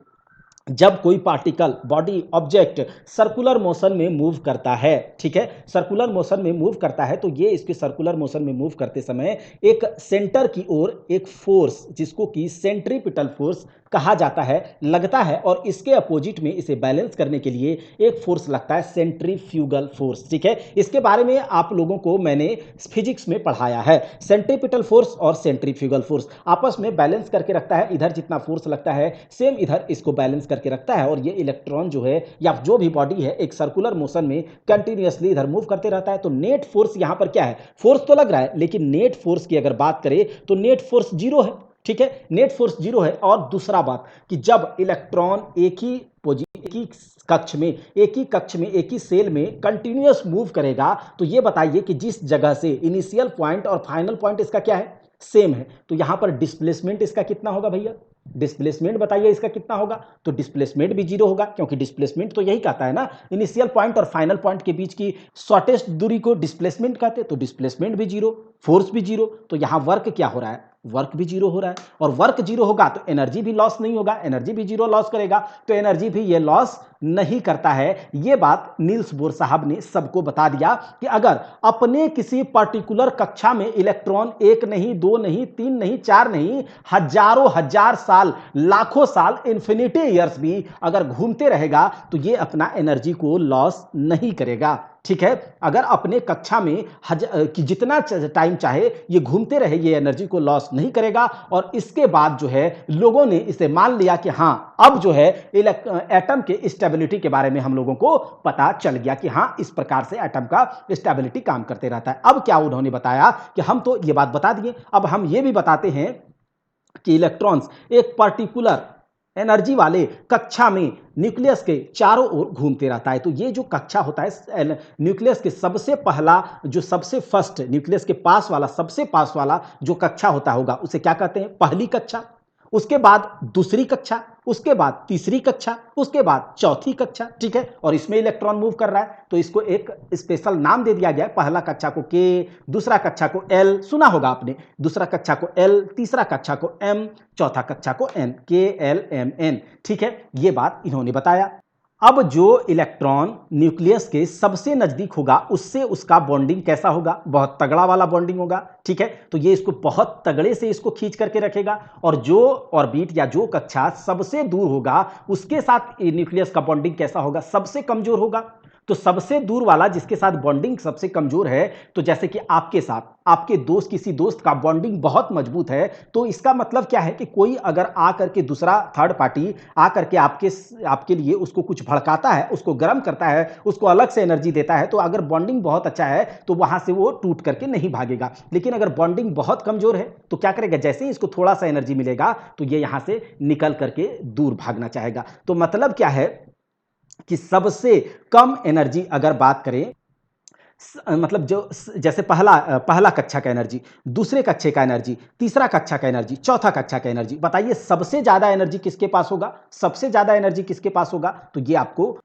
S1: जब कोई particle, body, object circular motion में मूव करता है, ठीक है, सर्कुलर मोशन में मूव करता है, तो ये इसके सर्कुलर मोशन में मूव करते समय एक सेंटर की ओर एक फोर्स, जिसको कि सेंट्रीपिटल फोर्स कहा जाता है, लगता है, और इसके अपोजिट में इसे बैलेंस करने के लिए एक फोर्स लगता है, सेंट्रीफ्यूगल फोर्स। ठीक है, इसके बारे में आप लोगों को मैंने फिजिक्स में पढ़ाया है। सेंट्रीपिटल फोर्स और सेंट्रीफ्यूगल फोर्स आपस में बैलेंस करके रखता है, इधर जितना फोर्स लगता है सेम इधर इसको बैलेंस करके रखता है, और ये इलेक्ट्रॉन जो है या जो भी बॉडी है एक सर्कुलर मोशन में कंटिन्यूअसली इधर मूव करते रहता है। तो नेट फोर्स यहां पर क्या है, फोर्स तो लग रहा है, लेकिन नेट फोर्स की अगर बात करें तो नेट फोर्स जीरो है। ठीक है, नेट फोर्स जीरो है। और दूसरा बात कि जब इलेक्ट्रॉन एक ही कक्ष में, एक ही सेल में कंटिन्यूअस मूव करेगा, तो ये बताइए कि जिस जगह से इनिशियल पॉइंट और फाइनल पॉइंट इसका क्या है, सेम है, तो यहां पर डिस्प्लेसमेंट इसका कितना होगा भैया, डिस्प्लेसमेंट बताइए इसका कितना होगा। तो डिस्प्लेसमेंट भी जीरो होगा, क्योंकि डिस्प्लेसमेंट तो यही कहता है ना, इनिशियल पॉइंट और फाइनल पॉइंट के बीच की शॉर्टेस्ट दूरी को डिस्प्लेसमेंट कहते हैं। तो डिस्प्लेसमेंट भी जीरो, फोर्स भी जीरो, तो यहां वर्क क्या हो रहा है, वर्क भी जीरो हो रहा है। और वर्क जीरो होगा तो एनर्जी भी लॉस नहीं होगा, एनर्जी भी जीरो लॉस करेगा, तो एनर्जी भी ये लॉस नहीं करता है। ये बात नील्स बोर साहब ने सबको बता दिया कि अगर अपने किसी पर्टिकुलर कक्षा में इलेक्ट्रॉन एक नहीं, दो नहीं, तीन नहीं, चार नहीं, हजारों हजार साल, लाखों साल, इंफिनिटी ईयर्स भी अगर घूमते रहेगा तो ये अपना एनर्जी को लॉस नहीं करेगा। ठीक है, अगर अपने कक्षा में कि जितना टाइम चाहे ये घूमते रहे, ये एनर्जी को लॉस नहीं करेगा। और इसके बाद जो है लोगों ने इसे मान लिया कि हां, अब जो है एटम के स्टेबिलिटी के बारे में हम लोगों को पता चल गया कि हां, इस प्रकार से एटम का स्टेबिलिटी काम करते रहता है। अब क्या उन्होंने बताया कि हम तो ये बात बता दिए, अब हम ये भी बताते हैं कि इलेक्ट्रॉन्स एक पर्टिकुलर एनर्जी वाले कक्षा में न्यूक्लियस के चारों ओर घूमते रहता है। तो ये जो कक्षा होता है न्यूक्लियस के सबसे पहला, जो सबसे फर्स्ट न्यूक्लियस के पास वाला, सबसे पास वाला जो कक्षा होता होगा उसे क्या कहते हैं, पहली कक्षा। उसके बाद दूसरी कक्षा, उसके बाद तीसरी कक्षा, उसके बाद चौथी कक्षा। ठीक है, और इसमें इलेक्ट्रॉन मूव कर रहा है तो इसको एक स्पेशल नाम दे दिया गया है। पहला कक्षा को के, दूसरा कक्षा को एल, सुना होगा आपने, दूसरा कक्षा को एल, तीसरा कक्षा को एम, चौथा कक्षा को एन, के एल एम एन। ठीक है, ये बात इन्होंने बताया। अब जो इलेक्ट्रॉन न्यूक्लियस के सबसे नजदीक होगा उससे उसका बॉन्डिंग कैसा होगा, बहुत तगड़ा वाला बॉन्डिंग होगा। ठीक है, तो ये इसको बहुत तगड़े से इसको खींच करके रखेगा, और जो ऑर्बिट या जो कक्षा सबसे दूर होगा उसके साथ न्यूक्लियस का बॉन्डिंग कैसा होगा, सबसे कमजोर होगा। तो सबसे दूर वाला जिसके साथ बॉन्डिंग सबसे कमजोर है, तो जैसे कि आपके साथ आपके दोस्त, किसी दोस्त का बॉन्डिंग बहुत मजबूत है, तो इसका मतलब क्या है कि कोई अगर आकर के दूसरा थर्ड पार्टी आकर के आपके लिए उसको कुछ भड़काता है, उसको गर्म करता है, उसको अलग से एनर्जी देता है, तो अगर बॉन्डिंग बहुत अच्छा है तो वहां से वो टूट करके नहीं भागेगा। लेकिन अगर बॉन्डिंग बहुत कमजोर है तो क्या करेगा, जैसे ही इसको थोड़ा सा एनर्जी मिलेगा तो ये यहां से निकल करके दूर भागना चाहेगा। तो मतलब क्या है कि सबसे कम एनर्जी अगर बात करें, मतलब जो जैसे पहला कक्षा का एनर्जी, दूसरे कक्षा का एनर्जी, तीसरा कक्षा का एनर्जी, चौथा कक्षा का एनर्जी, बताइए सबसे ज्यादा एनर्जी किसके पास होगा, सबसे ज्यादा एनर्जी किसके पास होगा। तो ये आपको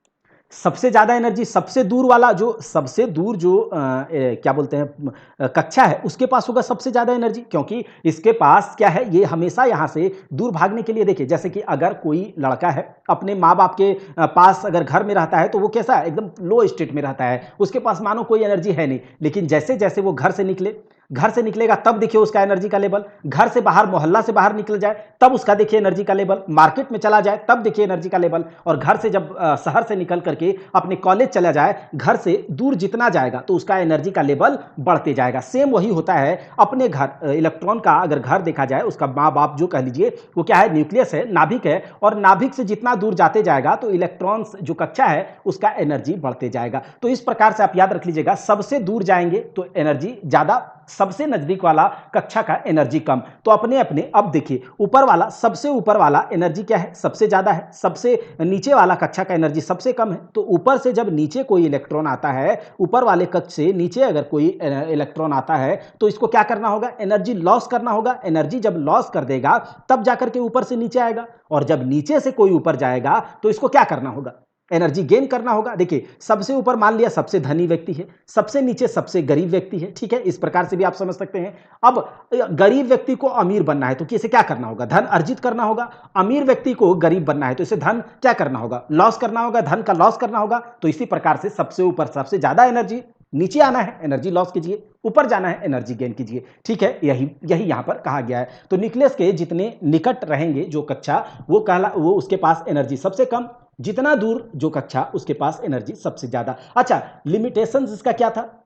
S1: सबसे ज्यादा एनर्जी सबसे दूर वाला, जो सबसे दूर जो क्या बोलते हैं कक्षा है, उसके पास होगा सबसे ज्यादा एनर्जी, क्योंकि इसके पास क्या है, ये हमेशा यहां से दूर भागने के लिए, देखिए जैसे कि अगर कोई लड़का है अपने माँ बाप के पास अगर घर में रहता है तो वो कैसा है, एकदम लो स्टेट में रहता है, उसके पास मानो कोई एनर्जी है नहीं। लेकिन जैसे जैसे वो घर से निकले, घर से निकलेगा तब देखिए उसका एनर्जी का लेवल, घर से बाहर मोहल्ला से बाहर निकल जाए तब उसका देखिए एनर्जी का लेवल, मार्केट में चला जाए तब देखिए एनर्जी का लेवल, और घर से जब शहर से निकल करके अपने कॉलेज चला जाए, घर से दूर जितना जाएगा तो उसका एनर्जी का लेवल बढ़ते जाएगा। सेम वही होता है अपने घर, इलेक्ट्रॉन का अगर घर देखा जाए, उसका माँ बाप जो कह लीजिए वो क्या है, न्यूक्लियस है, नाभिक है, और नाभिक से जितना दूर जाते जाएगा तो इलेक्ट्रॉन्स जो कक्षा है उसका एनर्जी बढ़ते जाएगा। तो इस प्रकार से आप याद रख लीजिएगा, सबसे दूर जाएंगे तो एनर्जी ज्यादा, सबसे नजदीक वाला कक्षा का एनर्जी कम। तो अपने अपने अब देखिए ऊपर वाला, सबसे ऊपर वाला एनर्जी क्या है, सबसे ज्यादा है, सबसे नीचे वाला कक्षा का एनर्जी सबसे कम है। तो ऊपर से जब नीचे कोई इलेक्ट्रॉन आता है, ऊपर वाले कक्ष से नीचे अगर कोई इलेक्ट्रॉन आता है तो इसको क्या करना होगा, एनर्जी लॉस करना होगा। एनर्जी जब लॉस कर देगा तब जाकर के ऊपर से नीचे आएगा, और जब नीचे से कोई ऊपर जाएगा तो इसको क्या करना होगा, एनर्जी गेन करना होगा। देखिए सबसे ऊपर मान लिया सबसे धनी व्यक्ति है, सबसे नीचे सबसे गरीब व्यक्ति है। ठीक है, इस प्रकार से भी आप समझ सकते हैं। अब गरीब व्यक्ति को अमीर बनना है तो इसे क्या करना होगा, धन अर्जित करना होगा। अमीर व्यक्ति को गरीब बनना है तो इसे धन क्या करना होगा, लॉस करना होगा, धन का लॉस करना होगा। तो इसी प्रकार से सबसे ऊपर सबसे ज्यादा एनर्जी, नीचे आना है एनर्जी लॉस कीजिए, ऊपर जाना है एनर्जी गेन कीजिए। ठीक है, यही यही यहां पर कहा गया है। तो न्यूक्लियस के जितने निकट रहेंगे जो कक्षा, वो उसके पास एनर्जी सबसे कम, जितना दूर जो कक्षा उसके पास एनर्जी सबसे ज्यादा। अच्छा, लिमिटेशंस इसका क्या था,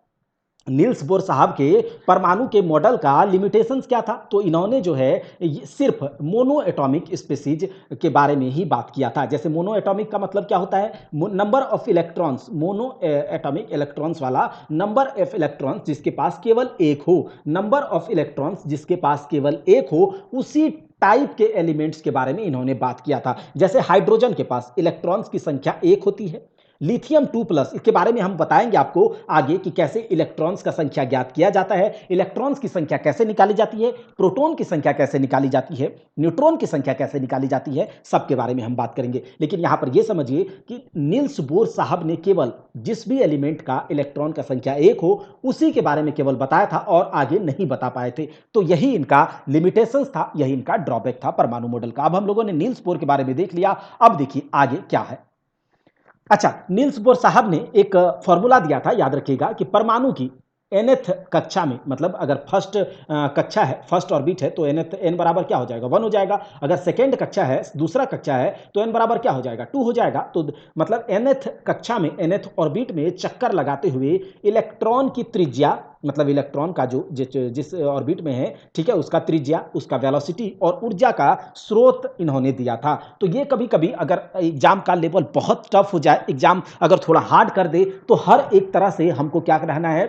S1: नील्स बोर साहब के परमाणु के मॉडल का लिमिटेशंस क्या था, तो इन्होंने जो है सिर्फ मोनो एटॉमिक स्पीसीज के बारे में ही बात किया था। जैसे मोनो एटॉमिक का मतलब क्या होता है, number of electrons, mono atomic electrons वाला नंबर ऑफ इलेक्ट्रॉन्स जिसके पास केवल एक हो, नंबर ऑफ इलेक्ट्रॉन्स जिसके पास केवल एक हो, उसी टाइप के एलिमेंट्स के बारे में इन्होंने बात किया था। जैसे हाइड्रोजन के पास इलेक्ट्रॉन्स की संख्या एक होती है, लिथियम 2+, इसके बारे में हम बताएंगे आपको आगे कि कैसे इलेक्ट्रॉन्स का संख्या ज्ञात किया जाता है, इलेक्ट्रॉन्स की संख्या कैसे निकाली जाती है, प्रोटॉन की संख्या कैसे निकाली जाती है, न्यूट्रॉन की संख्या कैसे निकाली जाती है, सबके बारे में हम बात करेंगे। लेकिन यहां पर यह समझिए कि नील्स बोर साहब ने केवल जिस भी एलिमेंट का इलेक्ट्रॉन का संख्या एक हो उसी के बारे में केवल बताया था और आगे नहीं बता पाए थे। तो यही इनका लिमिटेशंस था, यही इनका ड्रॉबैक था परमाणु मॉडल का। अब हम लोगों ने नील्स बोर के बारे में देख लिया, अब देखिए आगे क्या है। अच्छा, नील्स बोर साहब ने एक फॉर्मूला दिया था, याद रखिएगा, कि परमाणु की nth कक्षा में, मतलब अगर फर्स्ट कक्षा है, फर्स्ट ऑर्बिट है, तो n बराबर क्या हो जाएगा, 1 हो जाएगा। अगर सेकेंड कक्षा है, दूसरा कक्षा है, तो n बराबर क्या हो जाएगा, 2 हो जाएगा। तो मतलब nth कक्षा में, nth ऑर्बिट में चक्कर लगाते हुए इलेक्ट्रॉन की त्रिज्या, मतलब इलेक्ट्रॉन का जो जिस ऑर्बिट में है, ठीक है, उसका त्रिज्या, उसका वेलोसिटी और ऊर्जा का स्रोत इन्होंने दिया था। तो ये कभी कभी अगर एग्जाम का लेवल बहुत टफ हो जाए, एग्जाम अगर थोड़ा हार्ड कर दे, तो हर एक तरह से हमको क्या रहना है,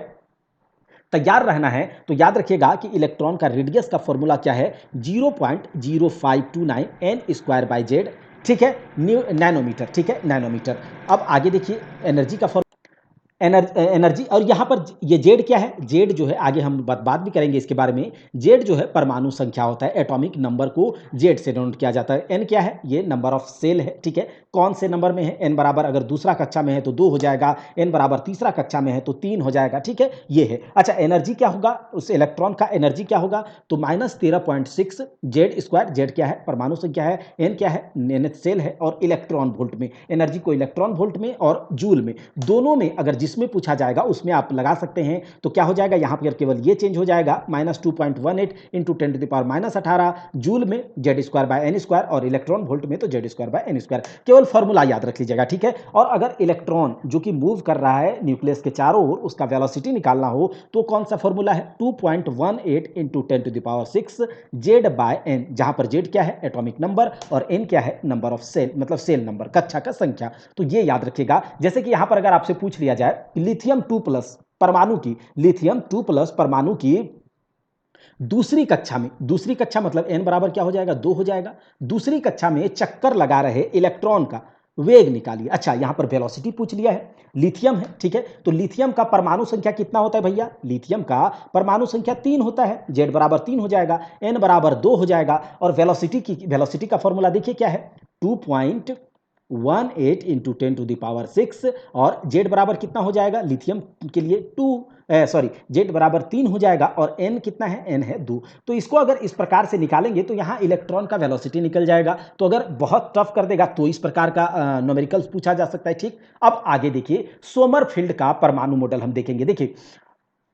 S1: तैयार रहना है। तो याद रखिएगा कि इलेक्ट्रॉन का रेडियस का फॉर्मूला क्या है, 0.0529 n²/z, ठीक है, नैनोमीटर, ठीक है, नैनोमीटर। अब आगे देखिए एनर्जी का एनर्जी। और यहाँ पर ये जेड क्या है, जेड जो है आगे हम बात भी करेंगे इसके बारे में। जेड जो है परमाणु संख्या होता है, एटॉमिक नंबर को जेड से डिनोट किया जाता है। एन क्या है, ये नंबर ऑफ सेल है, ठीक है, कौन से नंबर में है, एन बराबर अगर दूसरा कक्षा में है तो 2 हो जाएगा, एन बराबर तीसरा कक्षा में है तो 3 हो जाएगा, ठीक है, ये है। अच्छा एनर्जी क्या होगा, उस इलेक्ट्रॉन का एनर्जी क्या होगा, तो -13.6 जेड स्क्वायर, जेड क्या है परमाणु संख्या है, एन क्या है एन सेल है, और इलेक्ट्रॉन वोल्ट में, एनर्जी को इलेक्ट्रॉन वोल्ट में और जूल में, दोनों में अगर जिसमें पूछा जाएगा उसमें आप लगा सकते हैं। तो क्या हो जाएगा यहाँ पर केवल ये चेंज हो जाएगा, -2.18 इंटू 10⁻18 जूल में z square by n square, और इलेक्ट्रॉन वोल्ट में तो z square by n square. केवल फॉर्मूला याद रख लीजिएगा, ठीक है। और अगर इलेक्ट्रॉन जो कि मूव कर रहा है न्यूक्लियस के चारों ओर, उसका वेलोसिटी निकालना हो तो कौन सा फॉर्मूला है, 2.18 इंटू 10⁻6 जेड बाय एन, जहां पर जेड क्या है एटॉमिक नंबर और एन क्या है नंबर ऑफ सेल, मतलब सेल नंबर, कक्षा का संख्या। तो ये याद रखिएगा। जैसे कि यहां पर अगर आपसे पूछ लिया जाए लिथियम 2+ परमाणु की, लिथियम 2+ परमाणु की दूसरी कक्षा में, दूसरी कक्षा मतलब n बराबर क्या हो जाएगा 2 हो जाएगा, दूसरी कक्षा में चक्कर लगा रहे इलेक्ट्रॉन का वेग निकालिए। अच्छा यहां पर वेलोसिटी पूछ लिया है, लिथियम है, ठीक है, तो लिथियम का परमाणु संख्या कितना होता है भैया, लिथियम का परमाणु संख्या 3 होता है, z बराबर 3 हो जाएगा, n बराबर 2 हो जाएगा, और वेलोसिटी का फॉर्मूला देखिए क्या है, 2.18 इंटू 10⁻6, और जेड बराबर कितना हो जाएगा लिथियम के लिए जेड बराबर 3 हो जाएगा, और एन कितना है, एन है 2। तो इसको अगर इस प्रकार से निकालेंगे तो यहाँ इलेक्ट्रॉन का वेलोसिटी निकल जाएगा। तो अगर बहुत टफ कर देगा तो इस प्रकार का न्यूमेरिकल्स पूछा जा सकता है, ठीक। अब आगे देखिए सोमरफील्ड का परमाणु मॉडल हम देखेंगे। देखिए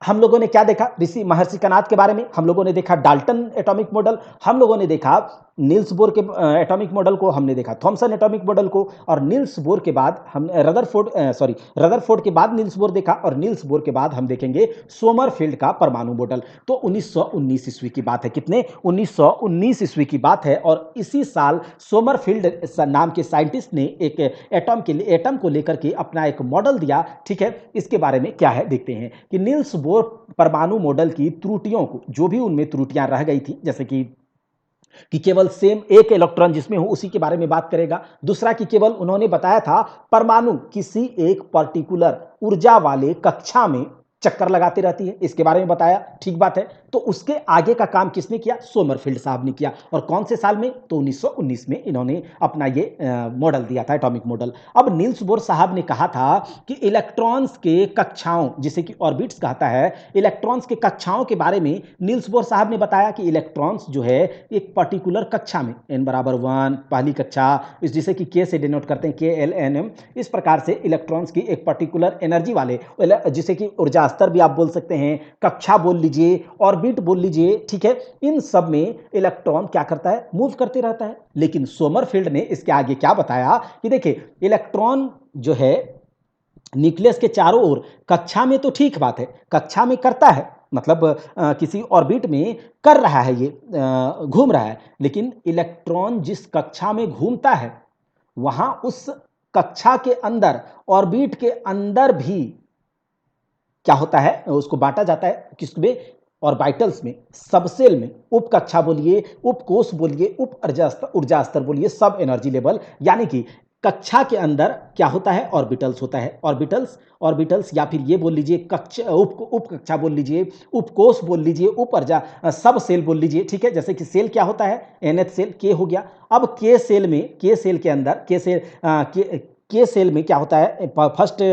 S1: हम लोगों ने क्या देखा, ऋषि महर्षि कनाद के बारे में, हम लोगों ने देखा डाल्टन एटॉमिक मॉडल, हम लोगों ने देखा नील्स बोर के एटॉमिक मॉडल को, हमने देखा थॉमसन एटॉमिक मॉडल को, और नील्स बोर के बाद हम रदरफोर्ड के बाद नील्स बोर देखा, और नील्स बोर के बाद हम देखेंगे सोमरफील्ड का परमाणु मॉडल। तो 1919 ईस्वी की बात है, कितने 1919 ईस्वी की बात है, और इसी साल सोमरफील्ड नाम के साइंटिस्ट ने एक एटम को लेकर के अपना एक मॉडल दिया, ठीक है। इसके बारे में क्या है देखते हैं कि नील्स बोर परमाणु मॉडल की त्रुटियों को, जो भी उनमें त्रुटियां रह गई थी, जैसे कि केवल सेम एक इलेक्ट्रॉन जिसमें हो उसी के बारे में बात करेगा। दूसरा कि केवल उन्होंने बताया था परमाणु किसी एक पर्टिकुलर ऊर्जा वाले कक्षा में चक्कर लगाती रहती है, इसके बारे में बताया, ठीक बात है। तो उसके आगे का काम किसने किया, सोमरफील्ड साहब ने किया, और कौन से साल में, तो 1919 में इन्होंने अपना ये मॉडल दिया था, एटॉमिक मॉडल। अब नील्स बोर साहब ने कहा था कि इलेक्ट्रॉन्स के कक्षाओं, जिसे कि ऑर्बिट्स कहता है, इलेक्ट्रॉन्स के कक्षाओं के बारे में नील्स बोर साहब ने बताया कि इलेक्ट्रॉन्स जो है एक पर्टिकुलर कक्षा में, n बराबर 1 पहली कक्षा, जिसे कि k से डिनोट करते हैं, KLNM, इस प्रकार से इलेक्ट्रॉन्स की एक पर्टिकुलर एनर्जी वाले, जिसे कि ऊर्जा स्तर भी आप बोल सकते हैं, कक्षा बोल लीजिए, ऑर्बिट बोल लीजिए, ठीक है, इन सब में इलेक्ट्रॉन क्या करता है, मूव करते रहता है। लेकिन सोमरफील्ड ने इसके आगे क्या बताया कि देखिए इलेक्ट्रॉन जो है न्यूक्लियस के चारों ओर, कक्षा में तो ठीक बात है, कक्षा में करता है, मतलब किसी ऑर्बिट में कर रहा है, ये घूम रहा है, लेकिन इलेक्ट्रॉन जिस कक्षा में घूमता है वहां उस कक्षा के अंदर, ऑर्बिट के अंदर भी क्या होता है, उसको बांटा जाता है किसमें, ऑर्बिटल्स में, सबसेल में, उप कक्षा बोलिए, उपकोष बोलिए, उप ऊर्जा स्तर बोलिए, सब एनर्जी लेवल। यानी कि कक्षा के अंदर क्या होता है, ऑर्बिटल्स होता है, ऑर्बिटल्स या फिर ये बोल लीजिए उप कक्षा बोल लीजिए, उपकोष बोल लीजिए, उप ऊर्जा सब सेल बोल लीजिए, ठीक है। जैसे कि सेल क्या होता है, NH सेल, के हो गया। अब के सेल में, के सेल के अंदर, के सेल में क्या होता है, फर्स्ट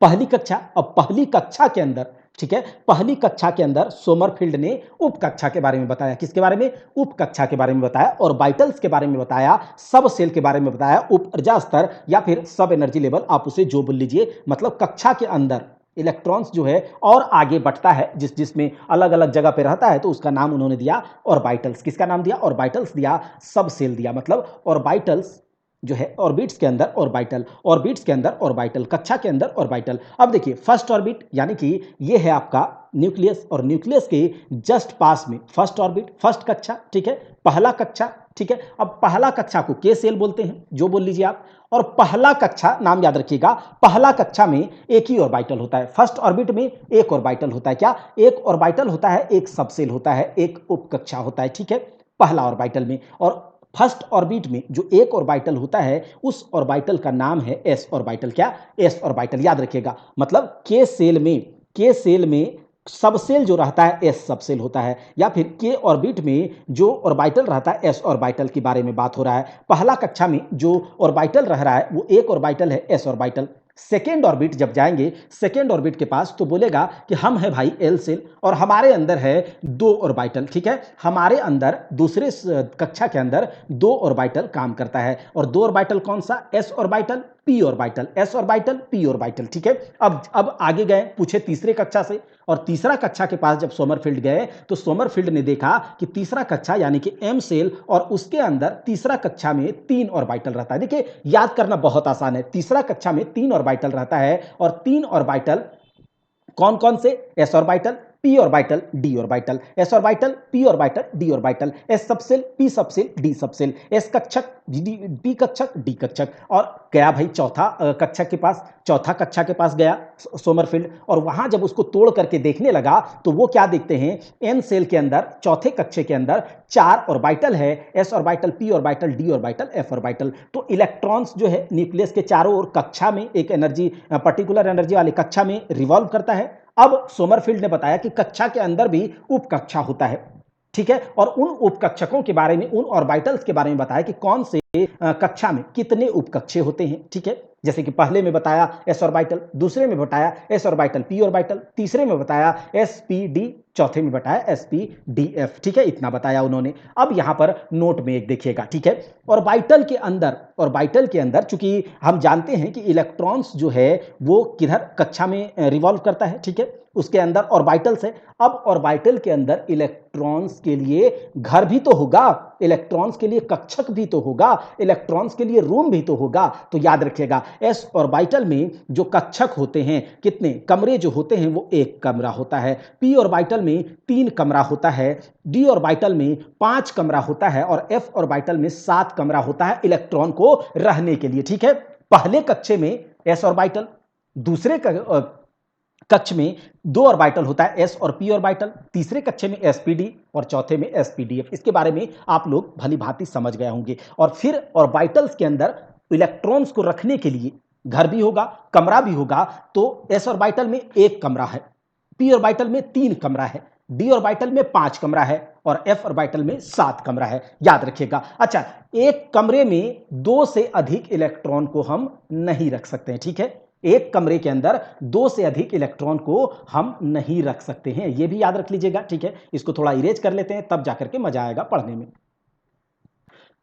S1: पहली कक्षा, अब पहली कक्षा के अंदर, ठीक है, पहली कक्षा के अंदर सोमरफील्ड ने उप कक्षा के बारे में बताया, किसके बारे में, उप कक्षा के बारे में बताया, और बाइटल्स के बारे में बताया, सब सेल के बारे में बताया, उप ऊर्जा स्तर या फिर सब एनर्जी लेवल, आप उसे जो बोल लीजिए, मतलब कक्षा के अंदर इलेक्ट्रॉन्स जो है और आगे बढ़ता है, जिसमें अलग अलग जगह पे रहता है, तो उसका नाम उन्होंने दिया ऑर्बिटल्स। किसका नाम दिया, ऑर्बिटल्स दिया, सब सेल दिया, मतलब ऑर्बिटल्स जो है ऑर्बिट्स के अंदर ऑर्बिटल, ऑर्बिट्स के अंदर ऑर्बिटल, कक्षा के अंदर ऑर्बिटल। अब देखिए फर्स्ट ऑर्बिट, यानी कि ये है आपका न्यूक्लियस, और न्यूक्लियस के जस्ट पास में फर्स्ट ऑर्बिट, फर्स्ट कक्षा, ठीक है, पहला कक्षा, ठीक है। अब पहला कक्षा को के सेल बोलते हैं, जो बोल लीजिए आप, और पहला कक्षा नाम याद रखिएगा, पहला कक्षा में एक ही ऑर्बिटल होता है, फर्स्ट ऑर्बिट में एक ऑर्बिटल होता है, क्या, एक ऑर्बिटल होता है, एक सबसेल होता है, एक उपकक्षा होता है, ठीक है, पहला ऑर्बिटल में। और फर्स्ट ऑर्बिट में जो एक ऑर्बिटल होता है उस ऑर्बिटल का नाम है एस ऑर्बिटल। क्या? S orbital. याद रखिएगा, मतलब के सेल में सबसेल जो रहता है एस सबसेल होता है, या फिर के ऑर्बिट में जो ऑर्बिटल रहता है एस ऑर्बिटल के बारे में बात हो रहा है। पहला कक्षा में जो ऑर्बिटल रह रहा है वो एक ऑर्बिटल है एस ऑर्बिटल। सेकेंड ऑर्बिट जब जाएंगे सेकेंड ऑर्बिट के पास तो बोलेगा कि हम है भाई एल सेल और हमारे अंदर है दो ऑर्बिटल। ठीक है, हमारे अंदर दूसरे कक्षा के अंदर दो ऑर्बिटल काम करता है और दो ऑर्बिटल कौन सा? S orbital P orbital, S orbital P orbital. ठीक है, अब आगे गए, पूछे तीसरे कक्षा से, और तीसरा कक्षा के पास जब सोमरफील्ड गए तो सोमरफील्ड ने देखा कि तीसरा कक्षा यानी कि एम सेल और उसके अंदर तीसरा कक्षा में तीन ऑर्बिटल रहता है। देखिए याद करना बहुत आसान है, तीसरा कक्षा में तीन ऑर्बिटल रहता है और तीन ऑर्बिटल कौन कौन से? S orbital, P orbital, D orbital, S orbital, P orbital, D orbital, S subshell, P subshell, D subshell, S कक्षक, पी कक्षक, डी कक्षक। और गया भाई चौथा कक्षा के पास, चौथा कक्षा के पास गया सोमरफील्ड और वहां जब उसको तोड़ करके देखने लगा तो वो क्या देखते हैं? एन सेल के अंदर चौथे कक्षे के अंदर चार ऑर्बिटल है, S orbital, P orbital, D orbital, F orbital. तो इलेक्ट्रॉन्स जो है न्यूक्लियस के चारों ओर कक्षा में एक एनर्जी, पर्टिकुलर एनर्जी वाली कक्षा में रिवॉल्व करता है। अब सोमरफील्ड ने बताया कि कक्षा के अंदर भी उपकक्षा होता है। ठीक है, और उन उपकक्षकों के बारे में, उन ऑर्बिटल्स के बारे में बताया कि कौन से कक्षा में कितने उपकक्षे होते हैं। ठीक है, जैसे कि पहले में बताया एस ऑर्बिटल, दूसरे में बताया एस ऑर्बिटल पी ऑर्बिटल, तीसरे में बताया एस पी डी, चौथे में बताया एस पी डी एफ। ठीक है, इतना बताया उन्होंने। अब यहां पर नोट में एक देखिएगा। ठीक है, ऑर्बिटल के अंदर चूंकि हम जानते हैं कि इलेक्ट्रॉन्स जो है वो किधर कक्षा में रिवॉल्व करता है। ठीक है, उसके अंदर ऑर्बिटल्स है। अब ऑर्बिटल के अंदर इलेक्ट्रॉन्स के लिए घर भी तो होगा, इलेक्ट्रॉन्स के लिए कक्षक भी तो होगा, इलेक्ट्रॉन्स के लिए रूम भी तो होगा। तो याद रखिएगा एस ऑर्बिटल में जो कक्षक होते हैं, कितने कमरे जो होते हैं, वो एक कमरा होता है। पी ऑर्बिटल में तीन कमरा होता है, डी ऑर्बिटल में पांच कमरा होता है और एफ ऑर्बिटल में सात कमरा होता है इलेक्ट्रॉन को रहने के लिए। ठीक है, पहले कक्षे में एस ऑर्बिटल, दूसरे कक्ष में दो ऑर्बिटल होता है एस और पी ऑर्बिटल, तीसरे कक्षे में एसपीडी और चौथे में एसपीडीएफ। इसके बारे में आप लोग भली भांति समझ गए होंगे। और फिर ऑर्बिटल्स के अंदर इलेक्ट्रॉन्स को रखने के लिए घर भी होगा, कमरा भी होगा। तो एस ऑर्बिटल में एक कमरा है, पी ऑर्बिटल में तीन कमरा है, डी ऑर्बिटल में पांच कमरा है और एफ ऑर्बिटल में सात कमरा है। याद रखिएगा। अच्छा, एक कमरे में दो से अधिक इलेक्ट्रॉन को हम नहीं रख सकते हैं। ठीक है, एक कमरे के अंदर दो से अधिक इलेक्ट्रॉन को हम नहीं रख सकते हैं, यह भी याद रख लीजिएगा। ठीक है, इसको थोड़ा इरेज कर लेते हैं, तब जाकर के मजा आएगा पढ़ने में।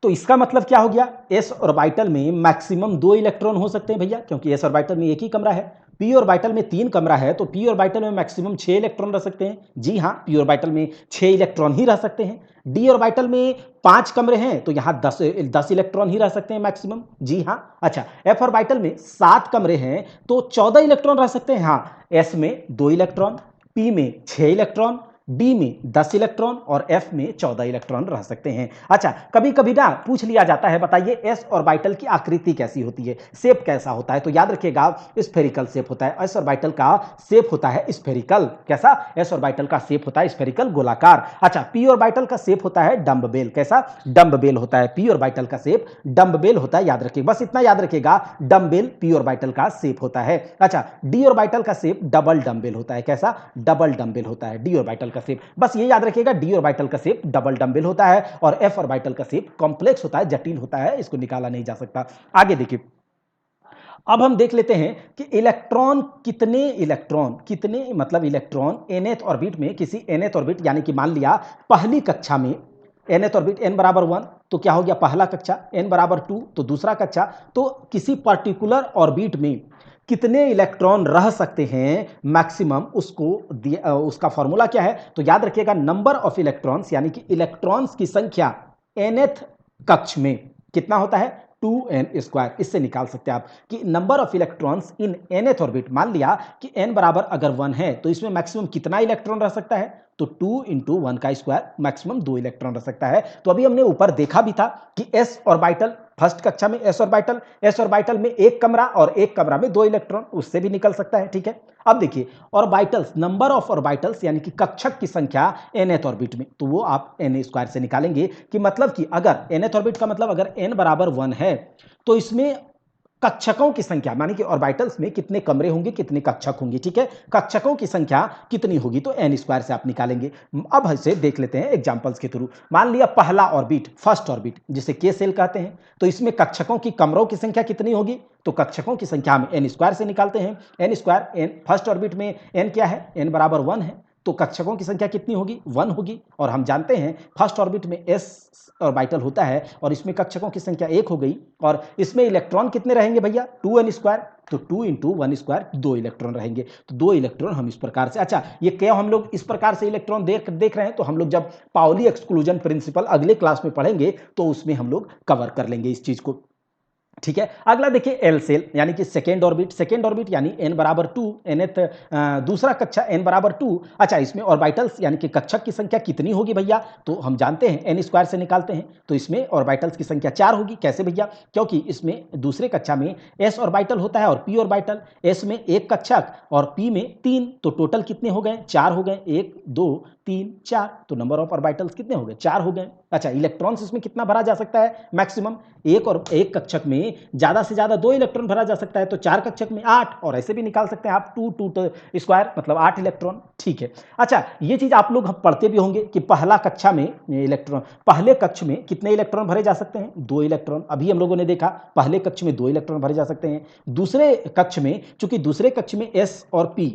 S1: तो इसका मतलब क्या हो गया? एस ऑर्बिटल में मैक्सिमम दो इलेक्ट्रॉन हो सकते हैं भैया, क्योंकि एस ऑर्बिटल में एक ही कमरा है। पी ऑर्बिटल में तीन कमरा है तो पी ऑर्बिटल में मैक्सिमम 6 इलेक्ट्रॉन रह सकते हैं। जी हाँ, पी ऑर्बिटल में 6 इलेक्ट्रॉन ही रह सकते हैं। डी ऑर्बिटल में 5 कमरे हैं तो यहां 10 इलेक्ट्रॉन ही रह सकते हैं मैक्सिमम। जी हाँ। अच्छा, एफ ऑर्बिटल में 7 कमरे हैं तो 14 इलेक्ट्रॉन रह सकते हैं। हाँ, एस में 2 इलेक्ट्रॉन, पी में 6 इलेक्ट्रॉन, डी में 10 इलेक्ट्रॉन और एफ में 14 इलेक्ट्रॉन रह सकते हैं। अच्छा, कभी कभी ना पूछ लिया जाता है, बताइए एस ऑर्बिटल की आकृति कैसी होती है, शेप कैसा होता है? तो याद रखिएगा स्फेरिकल शेप होता है। एस ऑर्बिटल का शेप होता है स्फेरिकल। कैसा? एस ऑर्बिटल का शेप होता है स्फेरिकल, गोलाकार। अच्छा, पी ऑर्बिटल का शेप होता है डम्बबेल। कैसा? डम्बबेल होता है। पी ऑर्बिटल का शेप डम्बबेल होता है। याद रखिएगा, बस इतना याद रखिएगा, डम्बेल पी ऑर्बिटल का शेप होता है। अच्छा, डी ऑर्बिटल का शेप डबल डम्बेल होता है। कैसा? डबल डम्बेल होता है डी ऑर्बिटल का शेप। बस ये याद रखिएगा, डी ऑर्बिटल का शेप डबल डम्बेल होता है और एफ ऑर्बिटल का शेप कॉम्प्लेक्स होता है, जटिल होता है, इसको निकाला नहीं जा सकता। आगे देखिए, अब हम देख लेते हैं कि इलेक्ट्रॉन कितने मतलब इलेक्ट्रॉन nth ऑर्बिट में, किसी nth ऑर्बिट यानी कि मान लिया पहली कक्षा में nth ऑर्बिट n बराबर 1 तो क्या हो गया पहला कक्षा, n बराबर 2 तो दूसरा कक्षा। तो किसी पर्टिकुलर ऑर्बिट में कितने इलेक्ट्रॉन रह सकते हैं मैक्सिमम, उसका फॉर्मूला क्या है? तो याद रखिएगा, नंबर ऑफ इलेक्ट्रॉन्स यानी कि इलेक्ट्रॉन्स की संख्या nth कक्ष में कितना होता है? 2n²। इससे निकाल सकते हैं आप कि number of electrons in nth orbit. मान लिया कि n बराबर अगर 1 है तो इसमें मैक्सिमम कितना इलेक्ट्रॉन रह सकता है? तो 2 × 1 का स्क्वायर, मैक्सिमम 2 इलेक्ट्रॉन रह सकता है। तो अभी हमने ऊपर देखा भी था कि s ऑर्बिटल फर्स्ट कक्षा में एस ऑर्बिटल में एक कमरा और एक कमरा में 2 इलेक्ट्रॉन, उससे भी निकल सकता है, ठीक है। अब देखिए ऑर्बिटल्स, नंबर ऑफ ऑर्बिटल्स यानी कि कक्षक की संख्या nth ऑर्बिट में, तो वो आप na² से निकालेंगे कि मतलब कि अगर nth ऑर्बिट का मतलब अगर n बराबर 1 है तो इसमें कक्षकों की संख्या मानी कि ऑर्बिटल्स में कितने कमरे होंगे, कितने कक्षक होंगे, ठीक है। कक्षकों की संख्या कितनी होगी तो n² से आप निकालेंगे। अब इसे देख लेते हैं एग्जांपल्स के थ्रू। मान लिया पहला ऑर्बिट, फर्स्ट ऑर्बिट जिसे के सेल कहते हैं, तो इसमें कक्षकों की कमरों की संख्या कितनी होगी, तो कक्षकों की संख्या हम n² से निकालते हैं। n², फर्स्ट ऑर्बिट में n क्या है, n बराबर 1 है, तो कक्षकों की संख्या कितनी होगी, 1 होगी। और हम जानते हैं फर्स्ट ऑर्बिट में s ऑर्बिटल होता है और इसमें कक्षकों की संख्या 1 हो गई, और इसमें इलेक्ट्रॉन कितने रहेंगे भैया, 2n², तो 2 × 1², 2 इलेक्ट्रॉन रहेंगे। तो 2 इलेक्ट्रॉन हम इस प्रकार से, अच्छा ये क्यों हम लोग इस प्रकार से इलेक्ट्रॉन देख रहे हैं, तो हम लोग जब पाउली एक्सक्लूजन प्रिंसिपल अगले क्लास में पढ़ेंगे तो उसमें हम लोग कवर कर लेंगे इस चीज को, ठीक है। अगला देखिए एल सेल यानी कि सेकेंड ऑर्बिट यानी n बराबर 2, nth दूसरा कक्षा n बराबर 2। अच्छा इसमें ऑर्बिटल्स यानी कि कक्षक की संख्या कितनी होगी भैया, तो हम जानते हैं n² से निकालते हैं, तो इसमें ऑर्बिटल्स की संख्या 4 होगी। कैसे भैया, क्योंकि इसमें दूसरे कक्षा में s ऑर्बिटल होता है और p ऑर्बिटल, s में एक कक्षक और p में 3, तो टोटल कितने हो गए, 4 हो गए, 1 2 3 4, तो नंबर ऑफ ऑर्बिटल्स कितने हो गए, 4 हो गए। अच्छा इलेक्ट्रॉन्स इसमें कितना भरा जा सकता है, मैक्सिमम एक, और एक कक्षक में ज्यादा से ज्यादा 2 इलेक्ट्रॉन भरा जा सकता है, तो 4 कक्षक में 8, और ऐसे भी निकाल सकते हैं आप 2² मतलब 8 इलेक्ट्रॉन, ठीक है। अच्छा ये चीज आप लोग पढ़ते भी होंगे कि पहला कक्षा में इलेक्ट्रॉन, पहले कक्ष में कितने इलेक्ट्रॉन भरे जा सकते हैं, 2 इलेक्ट्रॉन, अभी हम लोगों ने देखा पहले कक्ष में 2 इलेक्ट्रॉन भरे जा सकते हैं। दूसरे कक्ष में, चूंकि दूसरे कक्ष में s और p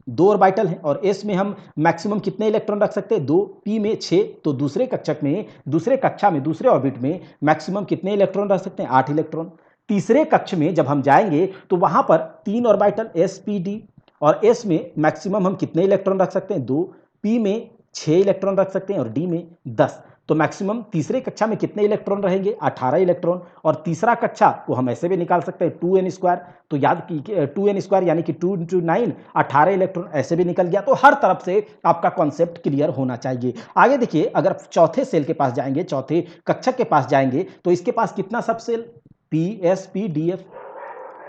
S1: 2 ऑर्बिटल हैं और s में हम मैक्सिमम कितने इलेक्ट्रॉन रख सकते हैं, 2, p में 6, तो दूसरे कक्षा में दूसरे ऑर्बिट में मैक्सिमम कितने इलेक्ट्रॉन रख सकते हैं, 8 इलेक्ट्रॉन। तीसरे कक्ष में जब हम जाएंगे तो वहां पर 3 ऑर्बिटल s p d, और s में मैक्सिमम हम कितने इलेक्ट्रॉन रख सकते हैं, 2, p में 6 इलेक्ट्रॉन रख सकते हैं और d में 10, तो मैक्सिमम तीसरे कक्षा में कितने इलेक्ट्रॉन रहेंगे, 18 इलेक्ट्रॉन। और तीसरा कक्षा को हम ऐसे भी निकाल सकते हैं 2n², तो याद कीजिए 2n² यानी कि 2 × 9 18 इलेक्ट्रॉन, ऐसे भी निकल गया। तो हर तरफ से आपका कॉन्सेप्ट क्लियर होना चाहिए। आगे देखिए अगर चौथे सेल के पास जाएंगे, चौथे कक्षक के पास जाएंगे, तो इसके पास कितना सब cell, p s p d f,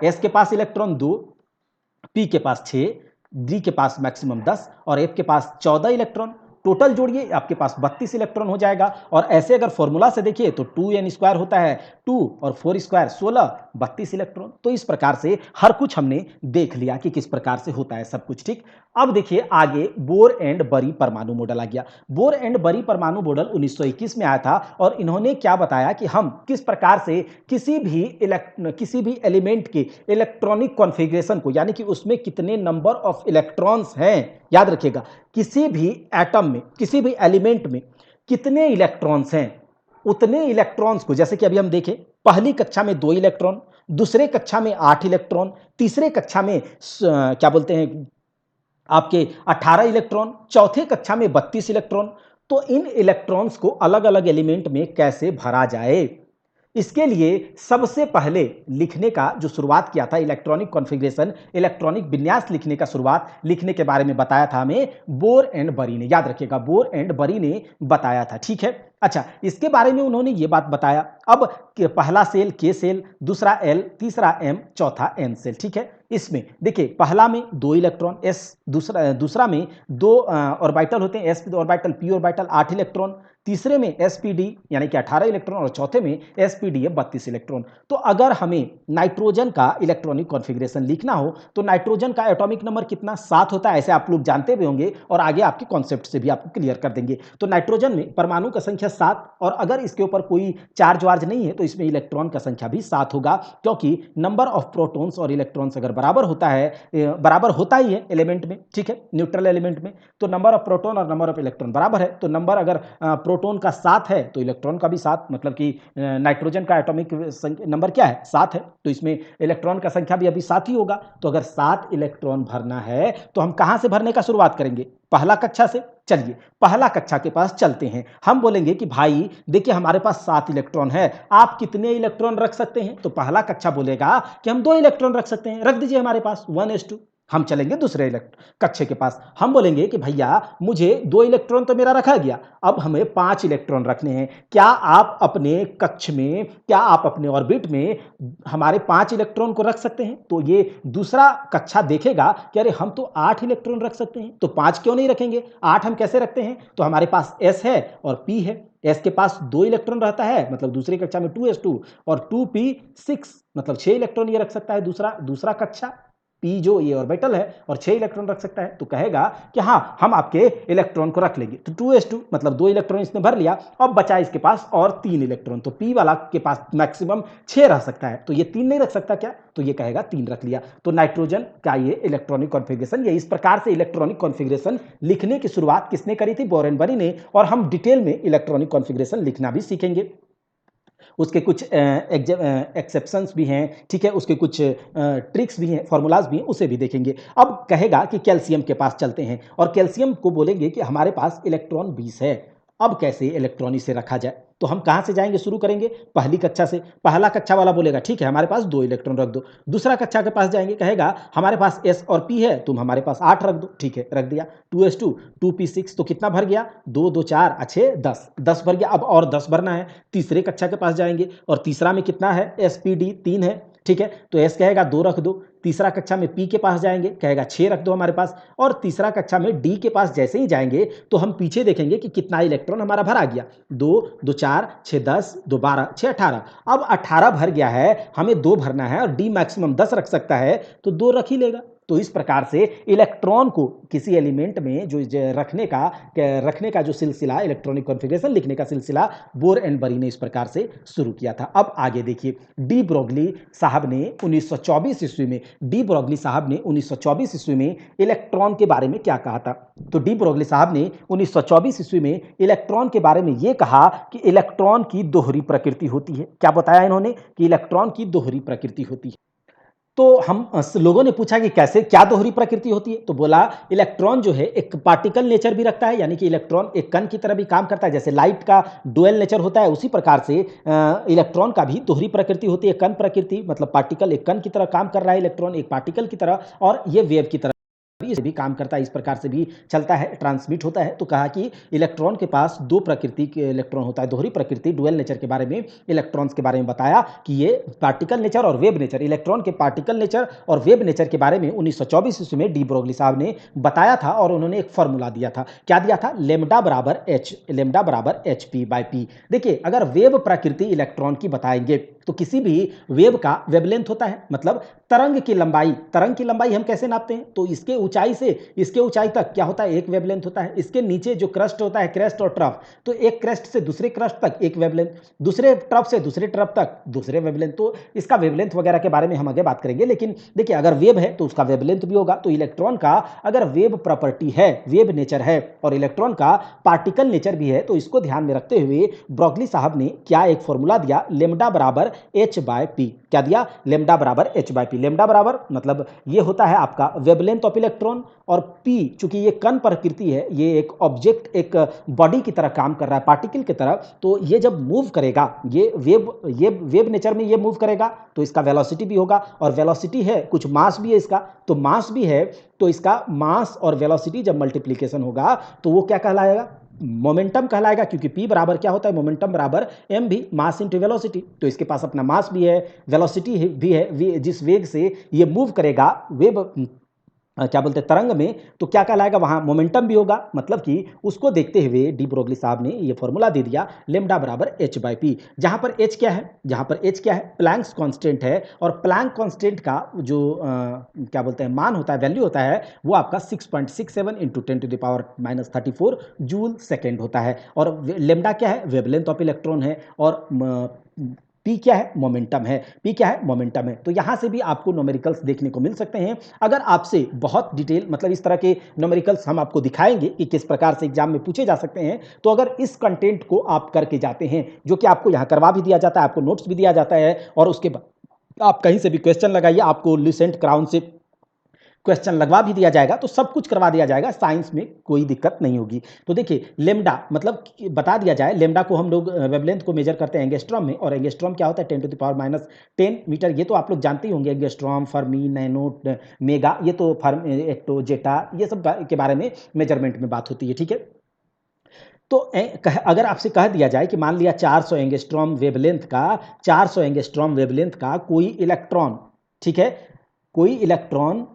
S1: s के पास इलेक्ट्रॉन 2, p के पास 6, d के पास मैक्सिमम 10 और f के पास 14 इलेक्ट्रॉन। टोटल जोड़िए आपके पास 32 इलेक्ट्रॉन हो जाएगा। और ऐसे अगर फॉर्मूला से देखिए तो 2n² होता है 2 और 4² 16, 32 इलेक्ट्रॉन। तो इस प्रकार से हर कुछ हमने देख लिया कि किस प्रकार से होता है सब कुछ, ठीक। अब देखिए आगे बोर एंड बरी परमाणु मॉडल आ गया। बोर एंड बरी परमाणु मॉडल 1921 में आया था और इन्होंने क्या बताया कि हम किस प्रकार से किसी भी एलिमेंट के इलेक्ट्रॉनिक कॉन्फ़िगरेशन को, यानी कि उसमें कितने नंबर ऑफ इलेक्ट्रॉन्स हैं, याद रखिएगा किसी भी एटम में, किसी भी एलिमेंट में कितने इलेक्ट्रॉन्स हैं, उतने इलेक्ट्रॉन्स को, जैसे कि अभी हम देखें पहली कक्षा में 2 इलेक्ट्रॉन, दूसरे कक्षा में 8 इलेक्ट्रॉन, तीसरे कक्षा में क्या बोलते हैं आपके 18 इलेक्ट्रॉन, चौथे कक्षा में 32 इलेक्ट्रॉन। तो इन इलेक्ट्रॉन्स को अलग अलग एलिमेंट में कैसे भरा जाए, इसके लिए सबसे पहले लिखने का जो शुरुआत किया था, इलेक्ट्रॉनिक कॉन्फ़िगरेशन, इलेक्ट्रॉनिक विन्यास लिखने के बारे में बताया था हमें बोर एंड बरी ने, याद रखिएगा बोर एंड बरी ने बताया था, ठीक है। अच्छा इसके बारे में उन्होंने ये बात बताया। अब पहला सेल के सेल, दूसरा एल, तीसरा एम, चौथा एन सेल, ठीक है। इसमें देखिए पहला में 2 इलेक्ट्रॉन s, दूसरा में 2 ऑर्बिटल होते हैं, s orbital p orbital 8 electron, तीसरे में sp_d यानी कि 18 इलेक्ट्रॉन और चौथे में sp_d 32 इलेक्ट्रॉन। तो अगर हमें नाइट्रोजन का इलेक्ट्रॉनिक कॉन्फ़िगरेशन लिखना हो तो नाइट्रोजन का एटॉमिक नंबर कितना, 7 होता है, ऐसे आप लोग जानते भी होंगे और आगे आपके कॉन्सेप्ट से भी आपको क्लियर कर देंगे। तो नाइट्रोजन में परमाणु का संख्या 7, और अगर इसके ऊपर कोई चार्ज वार्ज नहीं है तो इसमें इलेक्ट्रॉन का संख्या भी 7 होगा, क्योंकि नंबर ऑफ प्रोटॉन्स और इलेक्ट्रॉन्स अगर बराबर होता ही है एलिमेंट में, ठीक है, न्यूट्रल एलिमेंट में, तो नंबर ऑफ प्रोटॉन और नंबर ऑफ इलेक्ट्रॉन बराबर है। तो नंबर अगर प्रोटॉन का 7 है तो इलेक्ट्रॉन का भी 7, मतलब कि नाइट्रोजन का एटॉमिक नंबर क्या है, 7 है, तो इसमें इलेक्ट्रॉन का संख्या भी अभी 7 ही होगा। तो अगर 7 इलेक्ट्रॉन भरना है तो हम कहां से भरने का शुरुआत करेंगे, पहला कक्षा से। चलिए पहला कक्षा के पास चलते हैं, हम बोलेंगे कि भाई देखिए हमारे पास 7 इलेक्ट्रॉन है, आप कितने इलेक्ट्रॉन रख सकते हैं, तो पहला कक्षा बोलेगा कि हम 2 इलेक्ट्रॉन रख सकते हैं, रख दीजिए हमारे पास 1s2। हम चलेंगे दूसरे कक्षे के पास, हम बोलेंगे कि भैया मुझे 2 इलेक्ट्रॉन तो मेरा रखा गया, अब हमें 5 इलेक्ट्रॉन रखने हैं, क्या आप अपने कक्ष में, क्या आप अपने ऑर्बिट में हमारे 5 इलेक्ट्रॉन को रख सकते हैं? तो ये दूसरा कक्षा देखेगा कि अरे हम तो 8 इलेक्ट्रॉन रख सकते हैं, तो 5 क्यों नहीं रखेंगे, 8 हम कैसे रखते हैं? तो हमारे पास s है और p है, s के पास 2 इलेक्ट्रॉन रहता है, मतलब दूसरी कक्षा में 2s2 और 2p6, मतलब 6 इलेक्ट्रॉन ये रख सकता है दूसरा कक्षा, पी जो ये ऑर्बिटल है, और 6 इलेक्ट्रॉन रख सकता है, तो कहेगा कि हाँ हम आपके इलेक्ट्रॉन को रख लेंगे। तो 2s2 मतलब 2 इलेक्ट्रॉन इसने भर लिया, अब बचा इसके पास और 3 इलेक्ट्रॉन, तो पी वाला के पास मैक्सिमम 6 रह सकता है, तो ये 3 नहीं रख सकता क्या? तो ये कहेगा 3 रख लिया। तो नाइट्रोजन का ये इलेक्ट्रॉनिक कॉन्फ़िगरेशन, ये इस प्रकार से इलेक्ट्रॉनिक कॉन्फ़िगरेशन लिखने की शुरुआत किसने करी थी? बोरेनबरी ने, और हम डिटेल में इलेक्ट्रॉनिक कॉन्फ़िगरेशन लिखना भी सीखेंगे। उसके कुछ एक्सेप्शंस भी हैं, ठीक है, उसके कुछ ट्रिक्स भी हैं, फॉर्मूलाज भी हैं, उसे भी देखेंगे। अब कहेगा कि कैल्शियम के पास चलते हैं और कैल्शियम को बोलेंगे कि हमारे पास इलेक्ट्रॉन 20 है, अब कैसे इलेक्ट्रॉन इसे रखा जाए? तो हम कहाँ से जाएंगे, शुरू करेंगे पहली कक्षा से। पहला कक्षा वाला बोलेगा ठीक है हमारे पास 2 इलेक्ट्रॉन रख दो। दूसरा कक्षा के पास जाएंगे, कहेगा हमारे पास s और p है, तुम हमारे पास 8 रख दो, ठीक है रख दिया। 2s2 2p6, तो कितना भर गया? 2 2 4 अच्छे 10 भर गया, अब और 10 भरना है। तीसरे कक्षा के पास जाएंगे और तीसरा में कितना है? spd 3 है, ठीक है, तो s कहेगा 2 रख दो। तीसरा कक्षा में p के पास जाएंगे, कहेगा 6 रख दो हमारे पास, और तीसरा कक्षा में d के पास जैसे ही जाएंगे तो हम पीछे देखेंगे कि कितना इलेक्ट्रॉन हमारा भरा गया। 2 2 4 6 10 2 12 6 18, अब 18 भर गया है, हमें 2 भरना है और d मैक्सिमम 10 रख सकता है, तो 2 रख ही लेगा। तो इस प्रकार से इलेक्ट्रॉन को किसी एलिमेंट में जो रखने का जो सिलसिला, इलेक्ट्रॉनिक कॉन्फ़िगरेशन लिखने का सिलसिला बोरेनबरी ने इस प्रकार से शुरू किया था। अब आगे देखिए, डी ब्रोगली साहब ने 1924 ईस्वी में, डी ब्रोगली साहब ने 1924 ईस्वी में इलेक्ट्रॉन के बारे में क्या कहा था? तो डी ब्रोगली साहब ने 1924 ईस्वी में इलेक्ट्रॉन के बारे में यह कहा कि इलेक्ट्रॉन की दोहरी प्रकृति होती है। क्या बताया इन्होंने? कि इलेक्ट्रॉन की दोहरी प्रकृति होती है। तो हम लोगों ने पूछा कि कैसे, क्या दोहरी प्रकृति होती है? तो बोला इलेक्ट्रॉन जो है एक पार्टिकल नेचर भी रखता है, यानी कि इलेक्ट्रॉन एक कण की तरह भी काम करता है, जैसे लाइट का डुअल नेचर होता है, उसी प्रकार से इलेक्ट्रॉन का भी दोहरी प्रकृति होती है, कण प्रकृति, मतलब पार्टिकल एक कण की तरह काम कर रहा है, इलेक्ट्रॉन एक पार्टिकल की तरह, और ये वेव की तरह भी काम करता है, इस प्रकार से भी चलता है, ट्रांसमिट होता है। तो कहा कि इलेक्ट्रॉन के पास 2 प्रकृति के इलेक्ट्रॉन होता है, दोहरी प्रकृति, डुअल नेचर के बारे में, इलेक्ट्रॉन्स के बारे में बताया कि ये पार्टिकल नेचर और वेव नेचर, इलेक्ट्रॉन के पार्टिकल नेचर और वेव नेचर के बारे में 1924 ईस्वी में डी ब्रोगली साहब ने बताया था, और उन्होंने एक फॉर्मूला दिया था। क्या दिया था? लेमडा बराबर एच पी बाई पी। देखिए, अगर वेव प्रकृति इलेक्ट्रॉन की बताएंगे तो किसी भी वेव का वेवलेंथ होता है, मतलब तरंग की लंबाई हम कैसे नापते हैं? तो इसके ऊंचाई से इसके ऊंचाई तक क्या होता है? एक वेवलेंथ होता है। इसके नीचे जो क्रस्ट होता है, क्रेस्ट और ट्रफ, तो एक क्रेस्ट से दूसरे क्रस्ट तक एक वेवलेंथ, दूसरे ट्रफ से दूसरे ट्रफ तक दूसरे वेवलेंथ। तो इसका वेवलेंथ वगैरह के बारे में हम आगे बात करेंगे, लेकिन देखिए अगर वेव है तो उसका वेवलेंथ भी होगा। तो इलेक्ट्रॉन का अगर वेव प्रॉपर्टी है, वेव नेचर है, और इलेक्ट्रॉन का पार्टिकल नेचर भी है, तो इसको ध्यान में रखते हुए ब्रोगली साहब ने क्या एक फॉर्मूला दिया, लेमडा बराबर एच बाय पी। क्या दिया? लेमडा बराबर एच बाय पी। लेमडा बराबर मतलब ये होता है आपका वेवलेंथ ऑफ इलेक्ट्रॉन, और पी चूंकि ये कण प्रकृति है, ये एक ऑब्जेक्ट, एक बॉडी की तरह काम कर रहा है, पार्टिकल की तरह, तो ये जब मूव करेगा, ये वेव नेचर में ये मूव करेगा, तो इसका वेलोसिटी भी होगा, और वेलोसिटी है, कुछ मास भी है इसका, तो मास भी है, तो इसका मास और वेलोसिटी जब मल्टीप्लीकेशन होगा तो वो क्या कहलाएगा? मोमेंटम कहलाएगा, क्योंकि p बराबर क्या होता है? मोमेंटम बराबर m भी, मास इंटू वेलोसिटी। तो इसके पास अपना मास भी है, वेलोसिटी भी है, जिस वेग से ये मूव करेगा वेव, क्या बोलते हैं, तरंग में, तो क्या कहलाएगा? वहां मोमेंटम भी होगा। मतलब कि उसको देखते हुए डी ब्रोगली साहब ने ये फॉर्मूला दे दिया, लेमडा बराबर एच बाई पी, जहां पर एच क्या है? प्लैंक्स कांस्टेंट है, और प्लैंक कांस्टेंट का जो क्या बोलते हैं, मान होता है, वैल्यू होता है, वो आपका 6.67 इंटू 10⁻⁻34 जूल सेकेंड होता है। और लेमडा क्या है? वेवलेंथ ऑफ इलेक्ट्रॉन है, और पी क्या है? मोमेंटम है। पी क्या है? मोमेंटम है। तो यहां से भी आपको न्यूमेरिकल्स देखने को मिल सकते हैं। अगर आपसे बहुत डिटेल, मतलब इस तरह के न्यूमेरिकल्स हम आपको दिखाएंगे कि किस प्रकार से एग्जाम में पूछे जा सकते हैं, तो अगर इस कंटेंट को आप करके जाते हैं, जो कि आपको यहां करवा भी दिया जाता है, आपको नोट्स भी दिया जाता है, और उसके बाद आप कहीं से भी क्वेश्चन लगाइए, आपको लुसेंट क्राउन से क्वेश्चन लगवा भी दिया जाएगा, तो सब कुछ करवा दिया जाएगा, साइंस में कोई दिक्कत नहीं होगी। तो देखिए लेमडा मतलब बता दिया जाए, लेमडा को हम लोग वेवलेंथ को मेजर करते हैं एंगस्ट्रॉम में, और एंगस्ट्रॉम क्या होता है 10⁻⁻10 मीटर। ये तो आप लोग जानते ही होंगे, एंगस्ट्रॉम, फर्मी, नैनो, मेगा, ये तो एक्टो, जेटा, ये सब के बारे में मेजरमेंट में बात होती है, ठीक है। तो अगर आपसे कह दिया जाए कि मान लिया 400 एंगस्ट्रॉम वेवलेंथ का, 400 एंगस्ट्रॉम वेवलेंथ का कोई इलेक्ट्रॉन, ठीक है, कोई इलेक्ट्रॉन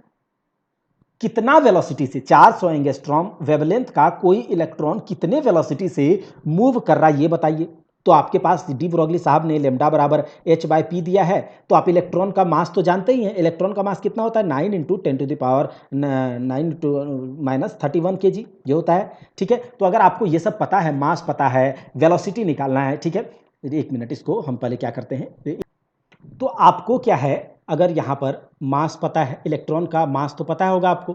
S1: कितना वेलोसिटी से, 400 एंगस्ट्रॉम वेवलेंथ का कोई इलेक्ट्रॉन कितने वेलोसिटी से मूव कर रहा है ये बताइए। तो आपके पास डी ब्रोगली साहब ने लेमडा बराबर h/p दिया है, तो आप इलेक्ट्रॉन का मास तो जानते ही हैं। इलेक्ट्रॉन का मास कितना होता है, 9 × 10⁻9 - 31 kg ये होता है, ठीक है। तो अगर आपको ये सब पता है, मास पता है, वेलोसिटी निकालना है, ठीक है, एक मिनट, इसको हम पहले क्या करते हैं। तो आपको क्या है, अगर यहाँ पर मास पता है, इलेक्ट्रॉन का मास तो पता होगा आपको,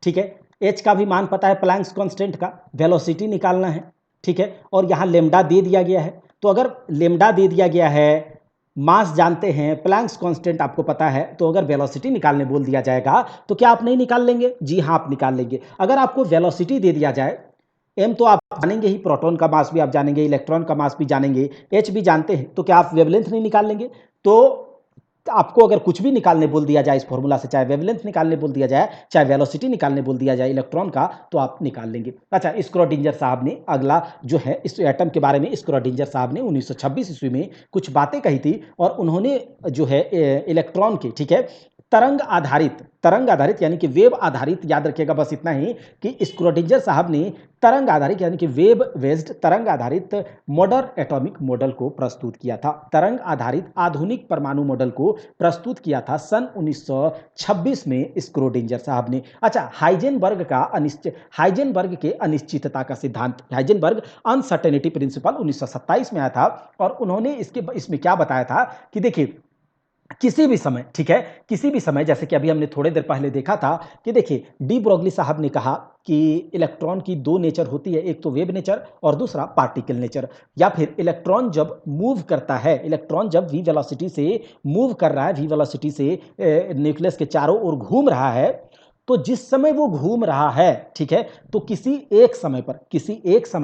S1: ठीक है, एच का भी मान पता है, प्लैंक्स कांस्टेंट का, वेलोसिटी निकालना है, ठीक है, और यहाँ लेमडा दे दिया गया है। तो अगर लेमडा दे दिया गया है, मास जानते हैं, प्लैंक्स कांस्टेंट आपको पता है, तो अगर वेलोसिटी निकालने बोल दिया जाएगा तो क्या आप नहीं निकाल लेंगे? जी हाँ, आप निकाल लेंगे। अगर आपको वेलोसिटी दे दिया जाए, एम तो आप जानेंगे ही, प्रोटॉन का मास भी आप जानेंगे, इलेक्ट्रॉन का मास भी जानेंगे, एच भी जानते हैं, तो क्या आप वेवलेंथ नहीं निकाल लेंगे? तो आपको अगर कुछ भी निकालने बोल दिया जाए इस फॉर्मूला से, चाहे वेवलेंथ निकालने बोल दिया जाए, चाहे वेलोसिटी निकालने बोल दिया जाए इलेक्ट्रॉन का, तो आप निकाल लेंगे। अच्छा, स्क्रॉडिंजर साहब ने अगला जो है इस एटम के बारे में, स्क्रॉडिंजर साहब ने 1926 ईस्वी में कुछ बातें कही थी, और उन्होंने जो है इलेक्ट्रॉन के, ठीक है, तरंग आधारित यानी कि वेव आधारित, याद रखिएगा बस इतना ही कि स्क्रॉडिंजर साहब ने तरंग आधारित यानी कि वेव बेस्ड तरंग आधारित मॉडर्न एटॉमिक मॉडल को प्रस्तुत किया था। तरंग आधारित आधुनिक परमाणु मॉडल को प्रस्तुत किया था सन 1926 में स्क्रोडिंजर साहब ने। अच्छा, हाइजेनबर्ग के अनिश्चितता का सिद्धांत, हाइजेनबर्ग अनसर्टेनिटी प्रिंसिपल 1927 में आया था, और उन्होंने इसमें क्या बताया था कि देखिए किसी भी समय, ठीक है, किसी भी समय, जैसे कि अभी हमने थोड़ी देर पहले देखा था कि देखिए डी ब्रोगली साहब ने कहा कि इलेक्ट्रॉन की दो नेचर होती है, एक तो वेव नेचर और दूसरा पार्टिकल नेचर। या फिर इलेक्ट्रॉन जब मूव करता है, इलेक्ट्रॉन जब वी वेलोसिटी से मूव कर रहा है, वी वेलोसिटी से न्यूक्लियस के चारों ओर घूम रहा है, तो जिस समय वो घूम रहा है, ठीक है, तो किसी एक समय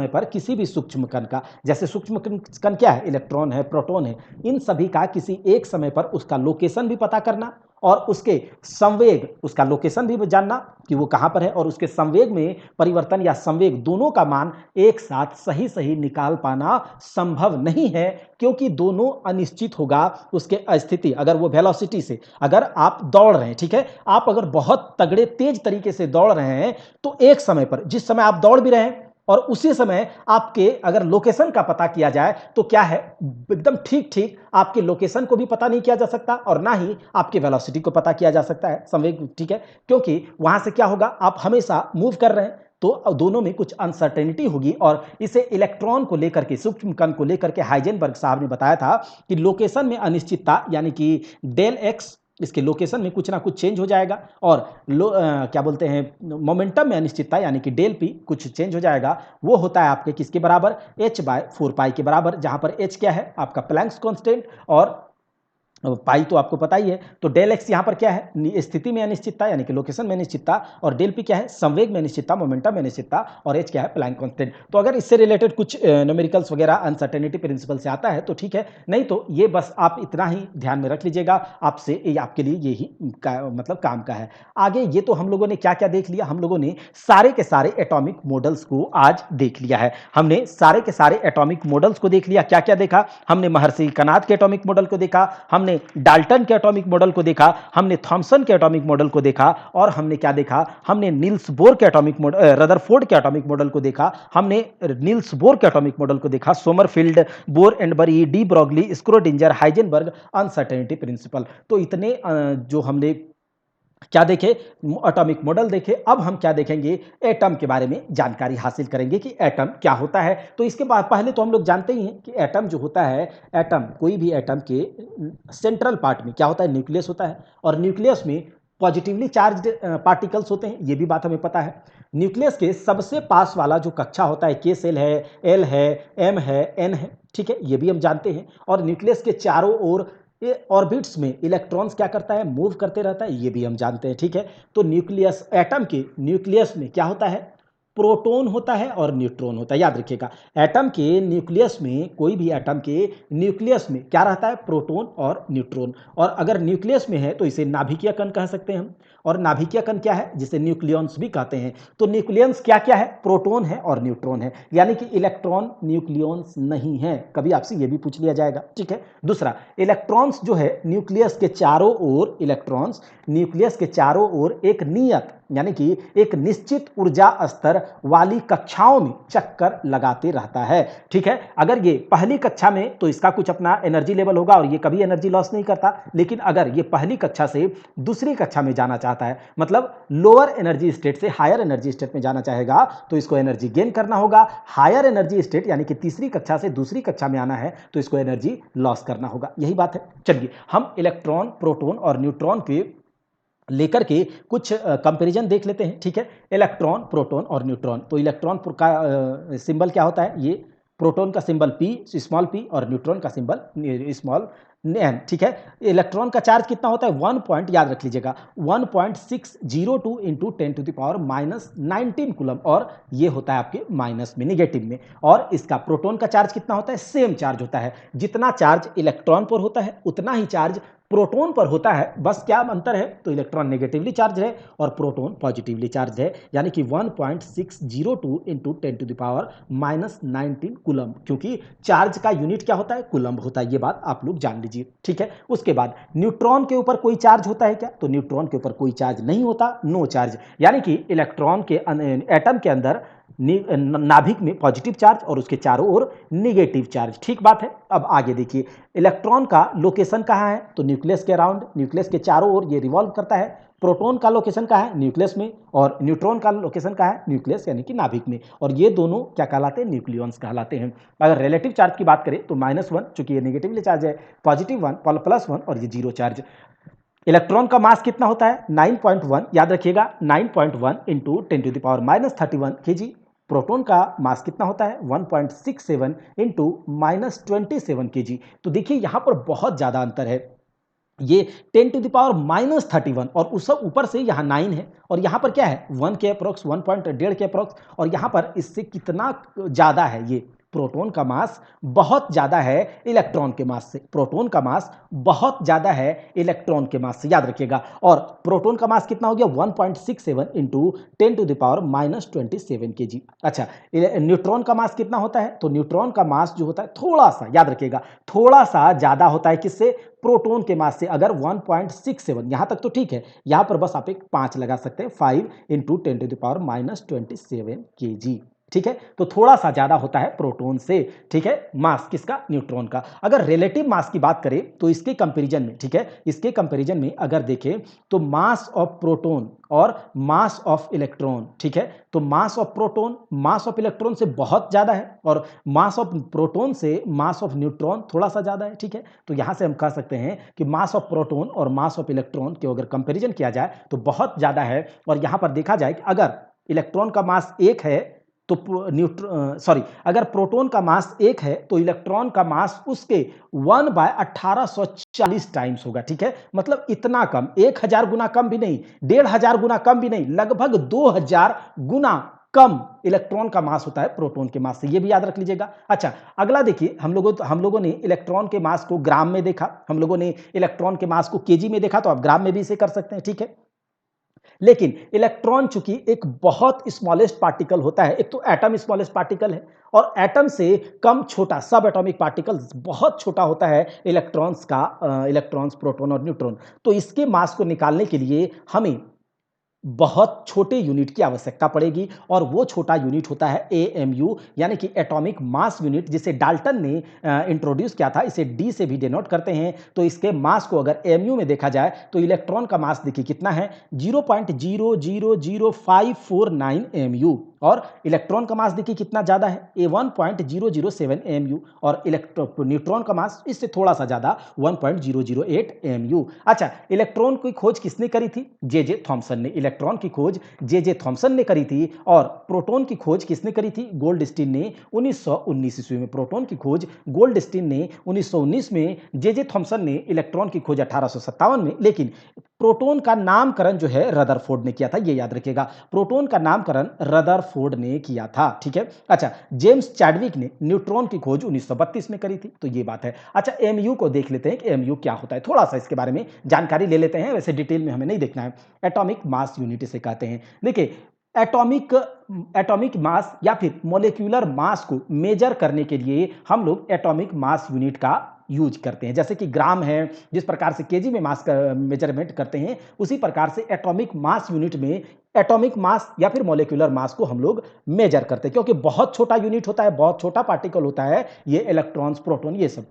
S1: पर किसी भी सूक्ष्म कण का, जैसे सूक्ष्म कण क्या है, इलेक्ट्रॉन है, प्रोटॉन है, इन सभी का किसी एक समय पर उसका लोकेशन भी पता करना, और उसके संवेग, उसका लोकेशन भी जानना कि वो कहां पर है, और उसके संवेग में परिवर्तन या संवेग दोनों का मान एक साथ सही सही निकाल पाना संभव नहीं है, क्योंकि दोनों अनिश्चित होगा उसके स्थिति। अगर वो वेलोसिटी से, अगर आप दौड़ रहे हैं, ठीक है, आप अगर बहुत तगड़े तेज तरीके से दौड़ रहे हैं, तो एक समय पर, जिस समय आप दौड़ भी रहे हैं और उसी समय आपके अगर लोकेशन का पता किया जाए, तो क्या है, एकदम ठीक ठीक आपके लोकेशन को भी पता नहीं किया जा सकता, और ना ही आपके वेलोसिटी को पता किया जा सकता है, संवेग, ठीक है, क्योंकि वहां से क्या होगा, आप हमेशा मूव कर रहे हैं, तो दोनों में कुछ अनसर्टेनिटी होगी। और इसे इलेक्ट्रॉन को लेकर के, सूक्ष्म कण को लेकर के हाइजेनबर्ग साहब ने बताया था कि लोकेशन में अनिश्चितता, यानी कि डेल एक्स, इसके लोकेशन में कुछ ना कुछ चेंज हो जाएगा, और क्या बोलते हैं, मोमेंटम में अनिश्चितता यानी कि डेल पी कुछ चेंज हो जाएगा, वो होता है आपके किसके बराबर, h/4π के बराबर, जहां पर h क्या है, आपका प्लैंक्स कांस्टेंट, और पाई तो आपको पता ही है। तो डेल एक्स यहां पर क्या है, स्थिति में अनिश्चितता यानी कि लोकेशन में अनिश्चितता, और डेल पी क्या है, संवेग में अनिश्चितता, मोमेंटम में अनिश्चितता, और एच क्या है, प्लैंक कांस्टेंट। तो अगर इससे रिलेटेड कुछ न्यूमेरिकल्स वगैरह अनसर्टेनिटी प्रिंसिपल से आता है तो ठीक है, नहीं तो ये बस आप इतना ही ध्यान में रख लीजिएगा, आपसे ये आपके लिए यही मतलब काम का है। आगे ये तो हम लोगों ने क्या क्या देख लिया, हम लोगों ने सारे के सारे एटॉमिक मॉडल्स को आज देख लिया है। हमने सारे के सारे एटॉमिक मॉडल्स को देख लिया। क्या क्या देखा, हमने महर्षि कनाद के एटॉमिक मॉडल को देखा, हमने डाल्टन के एटॉमिक मॉडल को देखा, हमने थॉमसन के एटॉमिक मॉडल को देखा, और हमने क्या देखा, हमने नील्स बोर के एटॉमिक मॉडल, रदरफोर्ड के एटॉमिक मॉडल को देखा, हमने नील्स बोर के एटॉमिक मॉडल को देखा, सोमरफील्ड, बोर एंड बरी, de Broglie, Schrödinger, Heisenberg, uncertainty principle. तो इतने जो हमने क्या देखे, एटॉमिक मॉडल देखे। अब हम क्या देखेंगे, एटम के बारे में जानकारी हासिल करेंगे कि एटम क्या होता है। तो इसके बाद पहले तो हम लोग जानते ही हैं कि एटम जो होता है, एटम, कोई भी एटम के सेंट्रल पार्ट में क्या होता है, न्यूक्लियस होता है, और न्यूक्लियस में पॉजिटिवली चार्ज्ड पार्टिकल्स होते हैं, ये भी बात हमें पता है। न्यूक्लियस के सबसे पास वाला जो कक्षा होता है, के सेल है, एल है, एम है, एन है, ठीक है, ये भी हम जानते हैं। और न्यूक्लियस के चारों ओर ये ऑर्बिट्स में इलेक्ट्रॉन्स क्या करता है, मूव करते रहता है, ये भी हम जानते हैं, ठीक है। तो न्यूक्लियस, एटम के न्यूक्लियस में क्या होता है, प्रोटॉन होता है और न्यूट्रॉन होता है, याद रखिएगा। एटम के न्यूक्लियस में, कोई भी एटम के न्यूक्लियस में क्या रहता है, प्रोटॉन और न्यूट्रॉन। और अगर न्यूक्लियस में है तो इसे नाभिकीय कण कह सकते हैं हम। और नाभिकीय कण क्या है, जिसे न्यूक्लियॉन्स भी कहते हैं। तो न्यूक्लियंस क्या क्या है, प्रोटॉन है और न्यूट्रॉन है, यानी कि इलेक्ट्रॉन न्यूक्लियॉन्स नहीं है। कभी आपसे यह भी पूछ लिया जाएगा, ठीक है। दूसरा, इलेक्ट्रॉन्स जो है न्यूक्लियस के चारों ओर, इलेक्ट्रॉन्स न्यूक्लियस के चारों ओर एक नियत यानी कि एक निश्चित ऊर्जा स्तर वाली कक्षाओं में चक्कर लगाते रहता है, ठीक है। अगर ये पहली कक्षा में तो इसका कुछ अपना एनर्जी लेवल होगा और ये कभी एनर्जी लॉस नहीं करता, लेकिन अगर ये पहली कक्षा से दूसरी कक्षा में जाना चाहता है, मतलब लोअर एनर्जी स्टेट से हायर एनर्जी स्टेट में जाना चाहेगा, तो इसको एनर्जी गेन करना होगा। हायर एनर्जी स्टेट यानी कि तीसरी कक्षा से दूसरी कक्षा में आना है तो इसको एनर्जी लॉस करना होगा, यही बात है। चलिए हम इलेक्ट्रॉन, प्रोटॉन और न्यूट्रॉन के लेकर के कुछ कंपैरिजन देख लेते हैं, ठीक है। इलेक्ट्रॉन, प्रोटॉन और न्यूट्रॉन। तो इलेक्ट्रॉन का सिंबल क्या होता है, ये प्रोटॉन का सिंबल पी, स्मॉल पी, और न्यूट्रॉन का सिंबल स्मॉल एन, ठीक है। इलेक्ट्रॉन का चार्ज कितना होता है, 1 पॉइंट, याद रख लीजिएगा, 1.602 इंटू 10⁻19 कूलम, और ये होता है आपके माइनस में, निगेटिव में। और इसका प्रोटॉन का चार्ज कितना होता है, सेम चार्ज होता है। जितना चार्ज इलेक्ट्रॉन पर होता है उतना ही चार्ज प्रोटॉन पर होता है, बस क्या अंतर है, तो इलेक्ट्रॉन नेगेटिवली चार्ज है और प्रोटॉन पॉजिटिवली चार्ज है, यानी कि 1.602 इंटू 10⁻19 कूलम, क्योंकि चार्ज का यूनिट क्या होता है, कूलम्ब होता है। ये बात आप लोग जान लीजिए, ठीक है। उसके बाद न्यूट्रॉन के ऊपर कोई चार्ज होता है क्या, तो न्यूट्रॉन के ऊपर कोई चार्ज नहीं होता, नो चार्ज, यानी कि इलेक्ट्रॉन के एटम के अंदर नाभिक में पॉजिटिव चार्ज और उसके चारों ओर नेगेटिव चार्ज, ठीक बात है। अब आगे देखिए, इलेक्ट्रॉन का लोकेशन कहाँ है, तो न्यूक्लियस के अराउंड, न्यूक्लियस के चारों ओर ये रिवॉल्व करता है। प्रोटॉन का लोकेशन कहाँ है, न्यूक्लियस में, और न्यूट्रॉन का लोकेशन कहाँ है, न्यूक्लियस यानी कि नाभिक में, और ये दोनों क्या कहलाते हैं, न्यूक्लियॉन्स कहलाते हैं। अगर रिलेटिव चार्ज की बात करें तो -1, चूंकि ये नेगेटिवली चार्ज है, +1, +1 और ये 0 चार्ज। इलेक्ट्रॉन का मास कितना होता है, 9.1, याद रखिएगा, 9.1 इंटू 10⁻31 kg। प्रोटॉन का मास कितना होता है, 1.67 इंटू -27 kg। तो देखिए यहां पर बहुत ज्यादा अंतर है, ये 10⁻31 और उस ऊपर से यहाँ 9 है, और यहाँ पर क्या है, 1 के अप्रोक्स, 1.1.5 के अप्रोक्स, और यहाँ पर इससे कितना ज़्यादा है, ये प्रोटॉन का मास बहुत ज़्यादा है इलेक्ट्रॉन के मास से, प्रोटॉन का मास बहुत ज़्यादा है इलेक्ट्रॉन के मास से, याद रखिएगा। और प्रोटॉन का मास कितना हो गया, 1.67 इंटू 10⁻27 kg। अच्छा, न्यूट्रॉन का मास कितना होता है, तो न्यूट्रॉन का मास जो होता है थोड़ा सा, याद रखिएगा, थोड़ा सा ज़्यादा होता है, किससे, प्रोटॉन के मास से। अगर 1.67 यहां तक तो ठीक है, यहां पर बस आप एक 5 लगा सकते हैं, 5 इंटू 10⁻27 kg, ठीक है। तो थोड़ा सा ज्यादा होता है प्रोटॉन से, ठीक है, मास किसका, न्यूट्रॉन का। अगर रिलेटिव मास की बात करें तो इसके कंपैरिजन में, ठीक है, इसके कंपैरिजन में अगर देखें तो मास ऑफ प्रोटॉन और मास ऑफ इलेक्ट्रॉन, ठीक है, तो mass of proton mass of electron से बहुत ज्यादा है, और मास ऑफ प्रोटॉन से मास ऑफ न्यूट्रॉन थोड़ा सा ज्यादा है, ठीक है। तो यहां से हम कह सकते हैं कि मास ऑफ प्रोटॉन और मास ऑफ इलेक्ट्रॉन के अगर कंपैरिजन किया जाए तो बहुत ज्यादा है। और यहां पर देखा जाए कि अगर इलेक्ट्रॉन का मास 1 है तो अगर प्रोटॉन का मास 1 है तो इलेक्ट्रॉन का मास उसके 1/1840 टाइम्स होगा, ठीक है। मतलब इतना कम, 1000 गुना कम भी नहीं, 1500 गुना कम भी नहीं, लगभग 2000 गुना कम इलेक्ट्रॉन का मास होता है प्रोटॉन के मास से, ये भी याद रख लीजिएगा। अच्छा, अगला देखिए, हम लोगों ने इलेक्ट्रॉन के मास को ग्राम में देखा, हम लोगों ने इलेक्ट्रॉन के मास को केजी में देखा, तो आप ग्राम में भी इसे कर सकते हैं, ठीक है। लेकिन इलेक्ट्रॉन चूंकि एक बहुत स्मॉलेस्ट पार्टिकल होता है, एक तो एटम स्मॉलेस्ट पार्टिकल है, और एटम से कम छोटा सब एटॉमिक पार्टिकल बहुत छोटा होता है इलेक्ट्रॉन्स, प्रोटॉन और न्यूट्रॉन। तो इसके मास को निकालने के लिए हमें बहुत छोटे यूनिट की आवश्यकता पड़ेगी, और वो छोटा यूनिट होता है एएमयू, यानी कि एटॉमिक मास यूनिट, जिसे डाल्टन ने इंट्रोड्यूस किया था। इसे डी से भी डिनोट करते हैं। तो इसके मास को अगर एएमयू में देखा जाए तो इलेक्ट्रॉन का मास देखिए कितना है, 0.0000549 एएमयू, और इलेक्ट्रॉन का मास देखिए कितना ज्यादा है, 1.007 एएमयू, और न्यूट्रॉन का मास इससे थोड़ा सा ज्यादा, 1.008 एएमयू। अच्छा, इलेक्ट्रॉन की खोज किसने करी थी, जे जे थॉमसन ने। इलेक्ट्रॉन की खोज जे थॉमसन ने करी थी और प्रोटॉन की खोज किसने करी थी? गोल्डस्टीन ने 1919 ईस्वी में। प्रोटॉन की खोज गोल्डस्टीन ने 1919 में, जे थॉमसन ने इलेक्ट्रॉन की खोज 1857 में। लेकिन प्रोटॉन का नामकरण जो है रदरफोर्ड ने किया था, ये याद रखिएगा, प्रोटॉन का नामकरण रदरफोर्ड ने किया था, ठीक है। अच्छा, जेम्स चैडविक ने न्यूट्रॉन की खोज 1932 में करी थी, तो ये बात है। अच्छा, एमयू को देख लेते हैं कि एमयू क्या होता है, थोड़ा सा इसके बारे में जानकारी ले लेते हैं, वैसे डिटेल में हमें नहीं देखना है। एटॉमिक मास यूनिट इसे कहते हैं। देखिए, एटॉमिक मास या फिर मॉलिक्यूलर मास को मेजर करने के लिए हम लोग एटॉमिक मास यूनिट का यूज करते हैं। जैसे कि ग्राम है, जिस प्रकार से केजी में मास का मेजरमेंट करते हैं, उसी प्रकार से एटॉमिक मास यूनिट में एटॉमिक मास या फिर मॉलिक्यूलर मास को हम लोग मेजर करते हैं, क्योंकि बहुत छोटा यूनिट होता है, बहुत छोटा पार्टिकल होता है ये इलेक्ट्रॉन्स, प्रोटॉन, ये सब।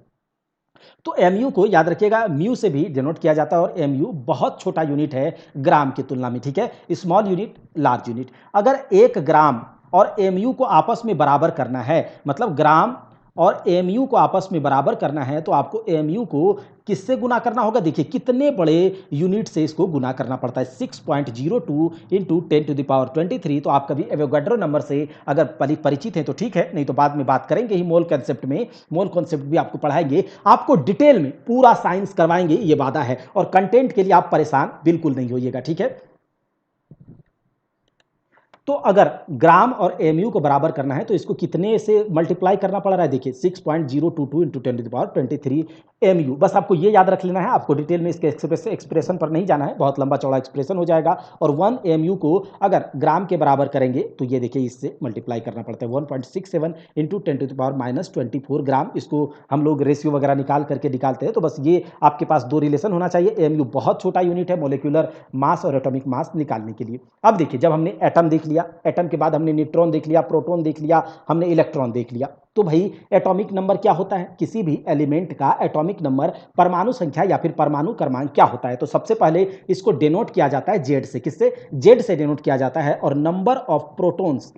S1: तो एमयू को याद रखिएगा, म्यू से भी डिनोट किया जाता है और एमयू बहुत छोटा यूनिट है ग्राम की तुलना में, ठीक है। Small unit, large unit. अगर 1 ग्राम और एमयू को आपस में बराबर करना है, मतलब ग्राम और एमयू को आपस में बराबर करना है, तो आपको एमयू को किससे गुना करना होगा? देखिए कितने बड़े यूनिट से इसको गुना करना पड़ता है, 6.02 इंटू 10⁻23। तो आप कभी एवोगाड्रो नंबर से अगर परिचित हैं तो ठीक है, नहीं तो बाद में बात करेंगे ही मोल कॉन्सेप्ट में। मोल कॉन्सेप्ट भी आपको पढ़ाएंगे, आपको डिटेल में पूरा साइंस करवाएंगे, ये वादा है। और कंटेंट के लिए आप परेशान बिल्कुल नहीं होइएगा, ठीक है। तो अगर ग्राम और एमयू को बराबर करना है तो इसको कितने से मल्टीप्लाई करना पड़ रहा है? देखिए 6.022 इंटू 10⁻23 एमयू। बस आपको ये याद रख लेना है, आपको डिटेल में इसके एक्सप्रेशन पर नहीं जाना है, बहुत लंबा चौड़ा एक्सप्रेशन हो जाएगा। और 1 एमयू को अगर ग्राम के बराबर करेंगे तो ये देखिए इससे मल्टीप्लाई करना पड़ता है, 1.67 इंटू 10⁻24 ग्राम। इसको हम लोग रेशियो वगैरह निकाल करके निकालते हैं, तो बस ये आपके पास दो रिलेशन होना चाहिए। एमयू बहुत छोटा यूनिट है मॉलिक्यूलर मास और एटॉमिक मास निकालने के लिए। अब देखिए, जब हमने एटम देख लिया, एटम के बाद हमने न्यूट्रॉन देख लिया, प्रोटॉन देख लिया, हमने इलेक्ट्रॉन देख लिया, तो भाई एटॉमिक नंबर क्या होता है? किसी भी एलिमेंट का एटॉमिक नंबर, परमाणु संख्या या फिर परमाणु क्रमांक क्या होता है? तो सबसे पहले इसको डिनोट किया जाता है जेड से। किससे? जेड से डिनोट किया जाता है। और नंबर ऑफ प्रोटॉन्स,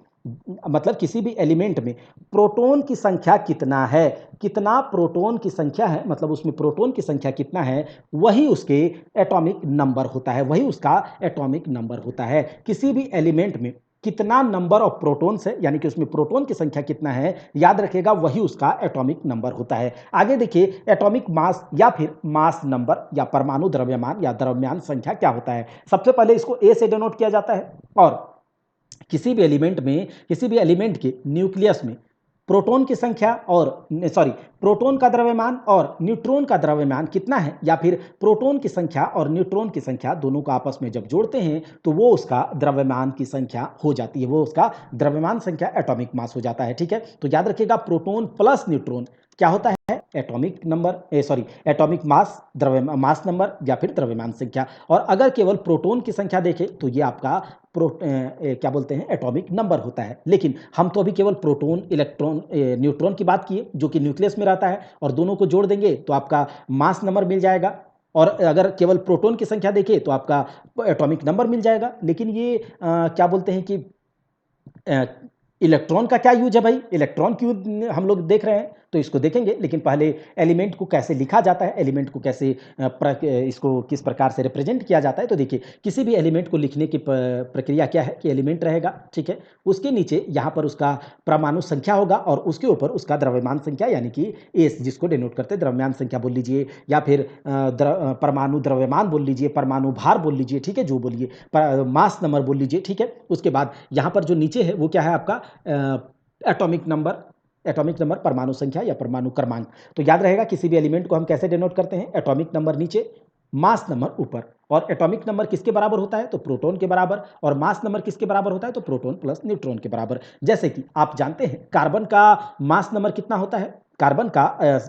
S1: मतलब किसी भी एलिमेंट में प्रोटॉन की संख्या कितना है, कितना प्रोटॉन की संख्या है, मतलब उसमें प्रोटॉन की संख्या कितना है, वही उसके एटॉमिक नंबर होता है, वही उसका एटॉमिक नंबर होता है। किसी भी एलिमेंट में कितना नंबर ऑफ प्रोटॉन्स है, यानी कि उसमें प्रोटॉन की संख्या कितना है, याद रखेगा, वही उसका एटॉमिक नंबर होता है। आगे देखिए, एटॉमिक मास या फिर मास नंबर या परमाणु द्रव्यमान या द्रव्यमान संख्या क्या होता है? सबसे पहले इसको ए से डिनोट किया जाता है। और किसी भी एलिमेंट में, किसी भी एलिमेंट के न्यूक्लियस में प्रोटॉन की संख्या और प्रोटॉन का द्रव्यमान और न्यूट्रॉन का द्रव्यमान कितना है, या फिर प्रोटॉन की संख्या और न्यूट्रॉन की संख्या दोनों को आपस में जब जोड़ते हैं तो वो उसका द्रव्यमान की संख्या हो जाती है, वो उसका द्रव्यमान संख्या एटॉमिक मास हो जाता है, ठीक है। तो याद रखिएगा, प्रोटॉन प्लस न्यूट्रॉन क्या होता है? एटॉमिक नंबर, एटॉमिक मास, द्रव्यमान मास नंबर या फिर द्रव्यमान संख्या। और अगर केवल प्रोटॉन की संख्या देखें तो ये आपका क्या बोलते हैं, एटॉमिक नंबर होता है। लेकिन हम तो अभी केवल प्रोटॉन, इलेक्ट्रॉन, न्यूट्रॉन की बात किए जो कि न्यूक्लियस में रहता है, और दोनों को जोड़ देंगे तो आपका मास नंबर मिल जाएगा। और अगर केवल प्रोटॉन की संख्या देखें तो आपका एटॉमिक नंबर मिल जाएगा। लेकिन ये क्या बोलते हैं कि इलेक्ट्रॉन का क्या यूज है भाई? इलेक्ट्रॉन क्यों हम लोग देख रहे हैं, तो इसको देखेंगे। लेकिन पहले एलिमेंट को कैसे लिखा जाता है, एलिमेंट को कैसे इसको किस प्रकार से रिप्रेजेंट किया जाता है, तो देखिए किसी भी एलिमेंट को लिखने की प्रक्रिया क्या है कि एलिमेंट रहेगा, ठीक है, उसके नीचे यहाँ पर उसका परमाणु संख्या होगा और उसके ऊपर उसका द्रव्यमान संख्या, यानी कि एस, जिसको डिनोट करते हैं द्रव्यमान संख्या बोल लीजिए, या फिर परमाणु द्रव्यमान बोल लीजिए, परमाणु भार बोल लीजिए, ठीक है, जो बोलिए, मास नंबर बोल लीजिए, ठीक है। उसके बाद यहाँ पर जो नीचे है वो क्या है? आपका एटॉमिक नंबर, एटॉमिक नंबर, परमाणु संख्या या परमाणु क्रमांक। तो याद रहेगा, किसी भी एलिमेंट को हम कैसे डिनोट करते हैं? एटॉमिक नंबर नीचे, मास नंबर ऊपर। और एटॉमिक नंबर किसके बराबर होता है? तो प्रोटॉन के बराबर। और मास नंबर किसके बराबर होता है? तो प्रोटॉन प्लस न्यूट्रॉन के बराबर। जैसे कि आप जानते हैं कार्बन का मास नंबर कितना होता है, कार्बन का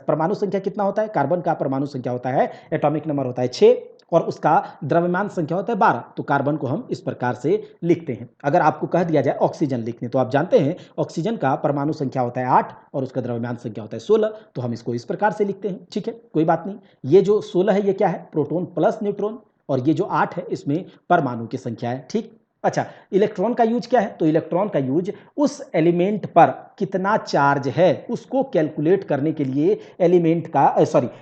S1: परमाणु संख्या कितना होता है? कार्बन का परमाणु संख्या होता है, एटॉमिक नंबर होता है 6 और उसका द्रव्यमान संख्या होता है 12। तो कार्बन को हम इस प्रकार से लिखते हैं। अगर आपको कह दिया जाए ऑक्सीजन लिखने, तो आप जानते हैं ऑक्सीजन का परमाणु संख्या होता है 8 और उसका द्रव्यमान संख्या होता है 16, तो हम इसको इस प्रकार से लिखते हैं, ठीक है, कोई बात नहीं। ये जो 16 है ये क्या है? प्रोटॉन प्लस न्यूट्रॉन, और ये जो 8 है इसमें परमाणु की संख्या है, ठीक। अच्छा, इलेक्ट्रॉन का यूज क्या है? तो इलेक्ट्रॉन का यूज उस एलिमेंट पर कितना चार्ज है उसको कैलकुलेट करने के लिए एलिमेंट का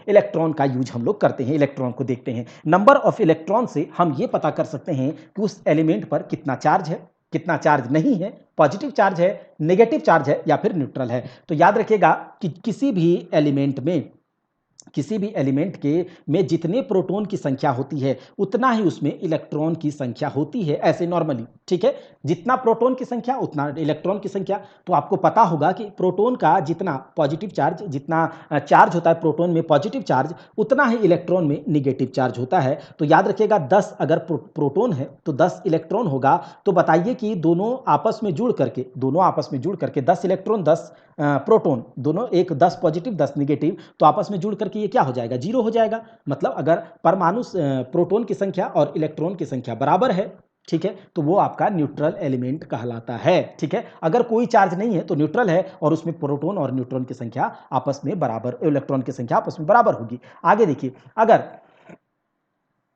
S1: इलेक्ट्रॉन का यूज हम लोग करते हैं। इलेक्ट्रॉन को देखते हैं, नंबर ऑफ इलेक्ट्रॉन से हम ये पता कर सकते हैं कि उस एलिमेंट पर कितना चार्ज है, कितना चार्ज नहीं है, पॉजिटिव चार्ज है, नेगेटिव चार्ज है या फिर न्यूट्रल है। तो याद रखिएगा कि किसी भी एलिमेंट के में जितने प्रोटॉन की संख्या होती है उतना ही उसमें इलेक्ट्रॉन की संख्या होती है, ऐसे नॉर्मली, ठीक है। जितना प्रोटॉन की संख्या उतना इलेक्ट्रॉन की संख्या। तो आपको पता होगा कि प्रोटॉन का जितना पॉजिटिव चार्ज, जितना चार्ज होता है प्रोटॉन में पॉजिटिव चार्ज, उतना ही इलेक्ट्रॉन में निगेटिव चार्ज होता है। तो याद रखिएगा 10 अगर प्रोटॉन है तो 10 इलेक्ट्रॉन होगा। तो बताइए कि दोनों आपस में जुड़ करके 10 इलेक्ट्रॉन 10 प्रोटॉन, दोनों एक 10 पॉजिटिव 10 निगेटिव, तो आपस में जुड़ करके ये क्या हो जाएगा, जीरो हो जाएगा। मतलब अगर परमाणु प्रोटॉन की संख्या और इलेक्ट्रॉन की संख्या बराबर है, ठीक है, तो वो आपका न्यूट्रल एलिमेंट कहलाता है, ठीक है। अगर कोई चार्ज नहीं है तो न्यूट्रल है और उसमें प्रोटॉन और न्यूट्रॉन की संख्या आपस में बराबर, इलेक्ट्रॉन की संख्या आपस में बराबर होगी। आगे देखिए, अगर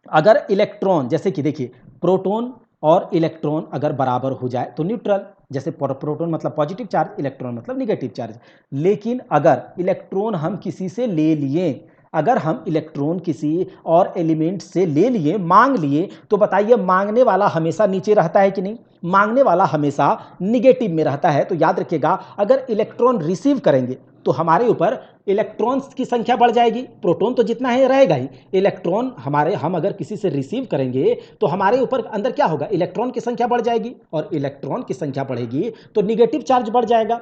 S1: अगर इलेक्ट्रॉन, जैसे कि देखिए प्रोटॉन और इलेक्ट्रॉन अगर बराबर हो जाए तो न्यूट्रल, जैसे प्रोटॉन मतलब पॉजिटिव चार्ज, इलेक्ट्रॉन मतलब निगेटिव चार्ज। लेकिन अगर इलेक्ट्रॉन हम किसी से ले लिए, अगर हम इलेक्ट्रॉन किसी और एलिमेंट से ले लिए, मांग लिए, तो बताइए मांगने वाला हमेशा नीचे रहता है कि नहीं? मांगने वाला हमेशा निगेटिव में रहता है। तो याद रखिएगा अगर इलेक्ट्रॉन रिसीव करेंगे तो हमारे ऊपर इलेक्ट्रॉन्स की संख्या बढ़ जाएगी, प्रोटॉन तो जितना है रहेगा ही, इलेक्ट्रॉन हम अगर किसी से रिसीव करेंगे तो हमारे ऊपर अंदर क्या होगा, इलेक्ट्रॉन की संख्या बढ़ जाएगी, और इलेक्ट्रॉन की संख्या बढ़ेगी तो निगेटिव चार्ज बढ़ जाएगा,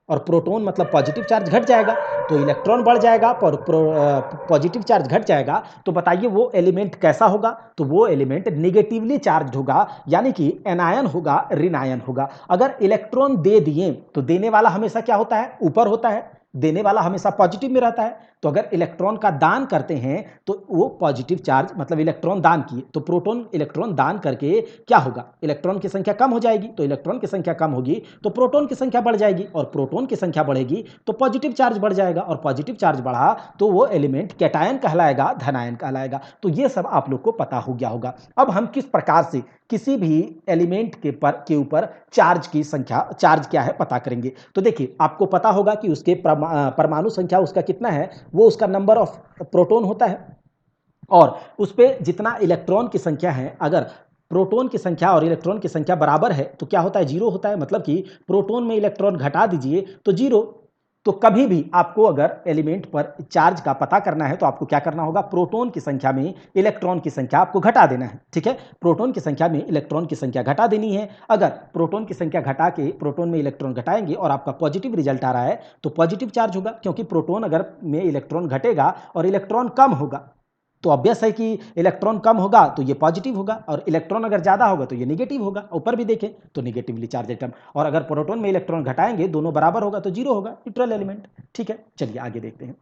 S1: और प्रोटॉन मतलब पॉजिटिव चार्ज घट जाएगा, तो इलेक्ट्रॉन बढ़ जाएगा, पॉजिटिव चार्ज घट जाएगा। तो बताइए वो एलिमेंट कैसा होगा? तो वो एलिमेंट निगेटिवली चार्ज होगा, यानी कि एनायन होगा, ऋणायन होगा। अगर इलेक्ट्रॉन दे दिए तो देने वाला हमेशा क्या होता है, ऊपर होता है, देने वाला हमेशा पॉजिटिव में रहता है। तो अगर इलेक्ट्रॉन का दान करते हैं तो वो पॉजिटिव चार्ज, मतलब इलेक्ट्रॉन दान किए तो प्रोटॉन इलेक्ट्रॉन दान करके क्या होगा, इलेक्ट्रॉन की संख्या कम हो जाएगी, तो इलेक्ट्रॉन की संख्या कम होगी तो प्रोटॉन की संख्या बढ़ जाएगी, और प्रोटॉन की संख्या बढ़ेगी तो पॉजिटिव चार्ज बढ़ जाएगा, और पॉजिटिव चार्ज बढ़ा तो वो एलिमेंट कैटायन कहलाएगा, धनायन कहलाएगा। तो ये सब आप लोग को पता हो गया होगा। अब हम किस प्रकार से किसी भी एलिमेंट के ऊपर चार्ज की संख्या, चार्ज क्या है पता करेंगे। तो देखिए आपको पता होगा कि उसके परमाणु संख्या उसका कितना है, वो उसका नंबर ऑफ प्रोटॉन होता है, और उस पर जितना इलेक्ट्रॉन की संख्या है, अगर प्रोटॉन की संख्या और इलेक्ट्रॉन की संख्या बराबर है तो क्या होता है, जीरो होता है। मतलब कि प्रोटॉन में इलेक्ट्रॉन घटा दीजिए तो जीरो। तो कभी भी आपको अगर एलिमेंट पर चार्ज का पता करना है तो आपको क्या करना होगा, प्रोटॉन की संख्या में इलेक्ट्रॉन की संख्या आपको घटा देना है, ठीक है। प्रोटॉन की संख्या में इलेक्ट्रॉन की संख्या घटा देनी है। अगर प्रोटॉन की संख्या घटा के प्रोटॉन में इलेक्ट्रॉन घटाएंगे और आपका पॉजिटिव रिजल्ट आ रहा है तो पॉजिटिव चार्ज होगा, क्योंकि प्रोटॉन अगर में इलेक्ट्रॉन घटेगा और इलेक्ट्रॉन कम होगा तो ऑब्वियस है कि इलेक्ट्रॉन कम होगा तो ये पॉजिटिव होगा, और इलेक्ट्रॉन अगर ज़्यादा होगा तो ये निगेटिव होगा। ऊपर भी देखें तो निगेटिवली चार्ज एटम, और अगर प्रोटॉन में इलेक्ट्रॉन घटाएंगे दोनों बराबर होगा तो जीरो होगा, न्यूट्रल एलिमेंट, ठीक है। चलिए आगे देखते हैं।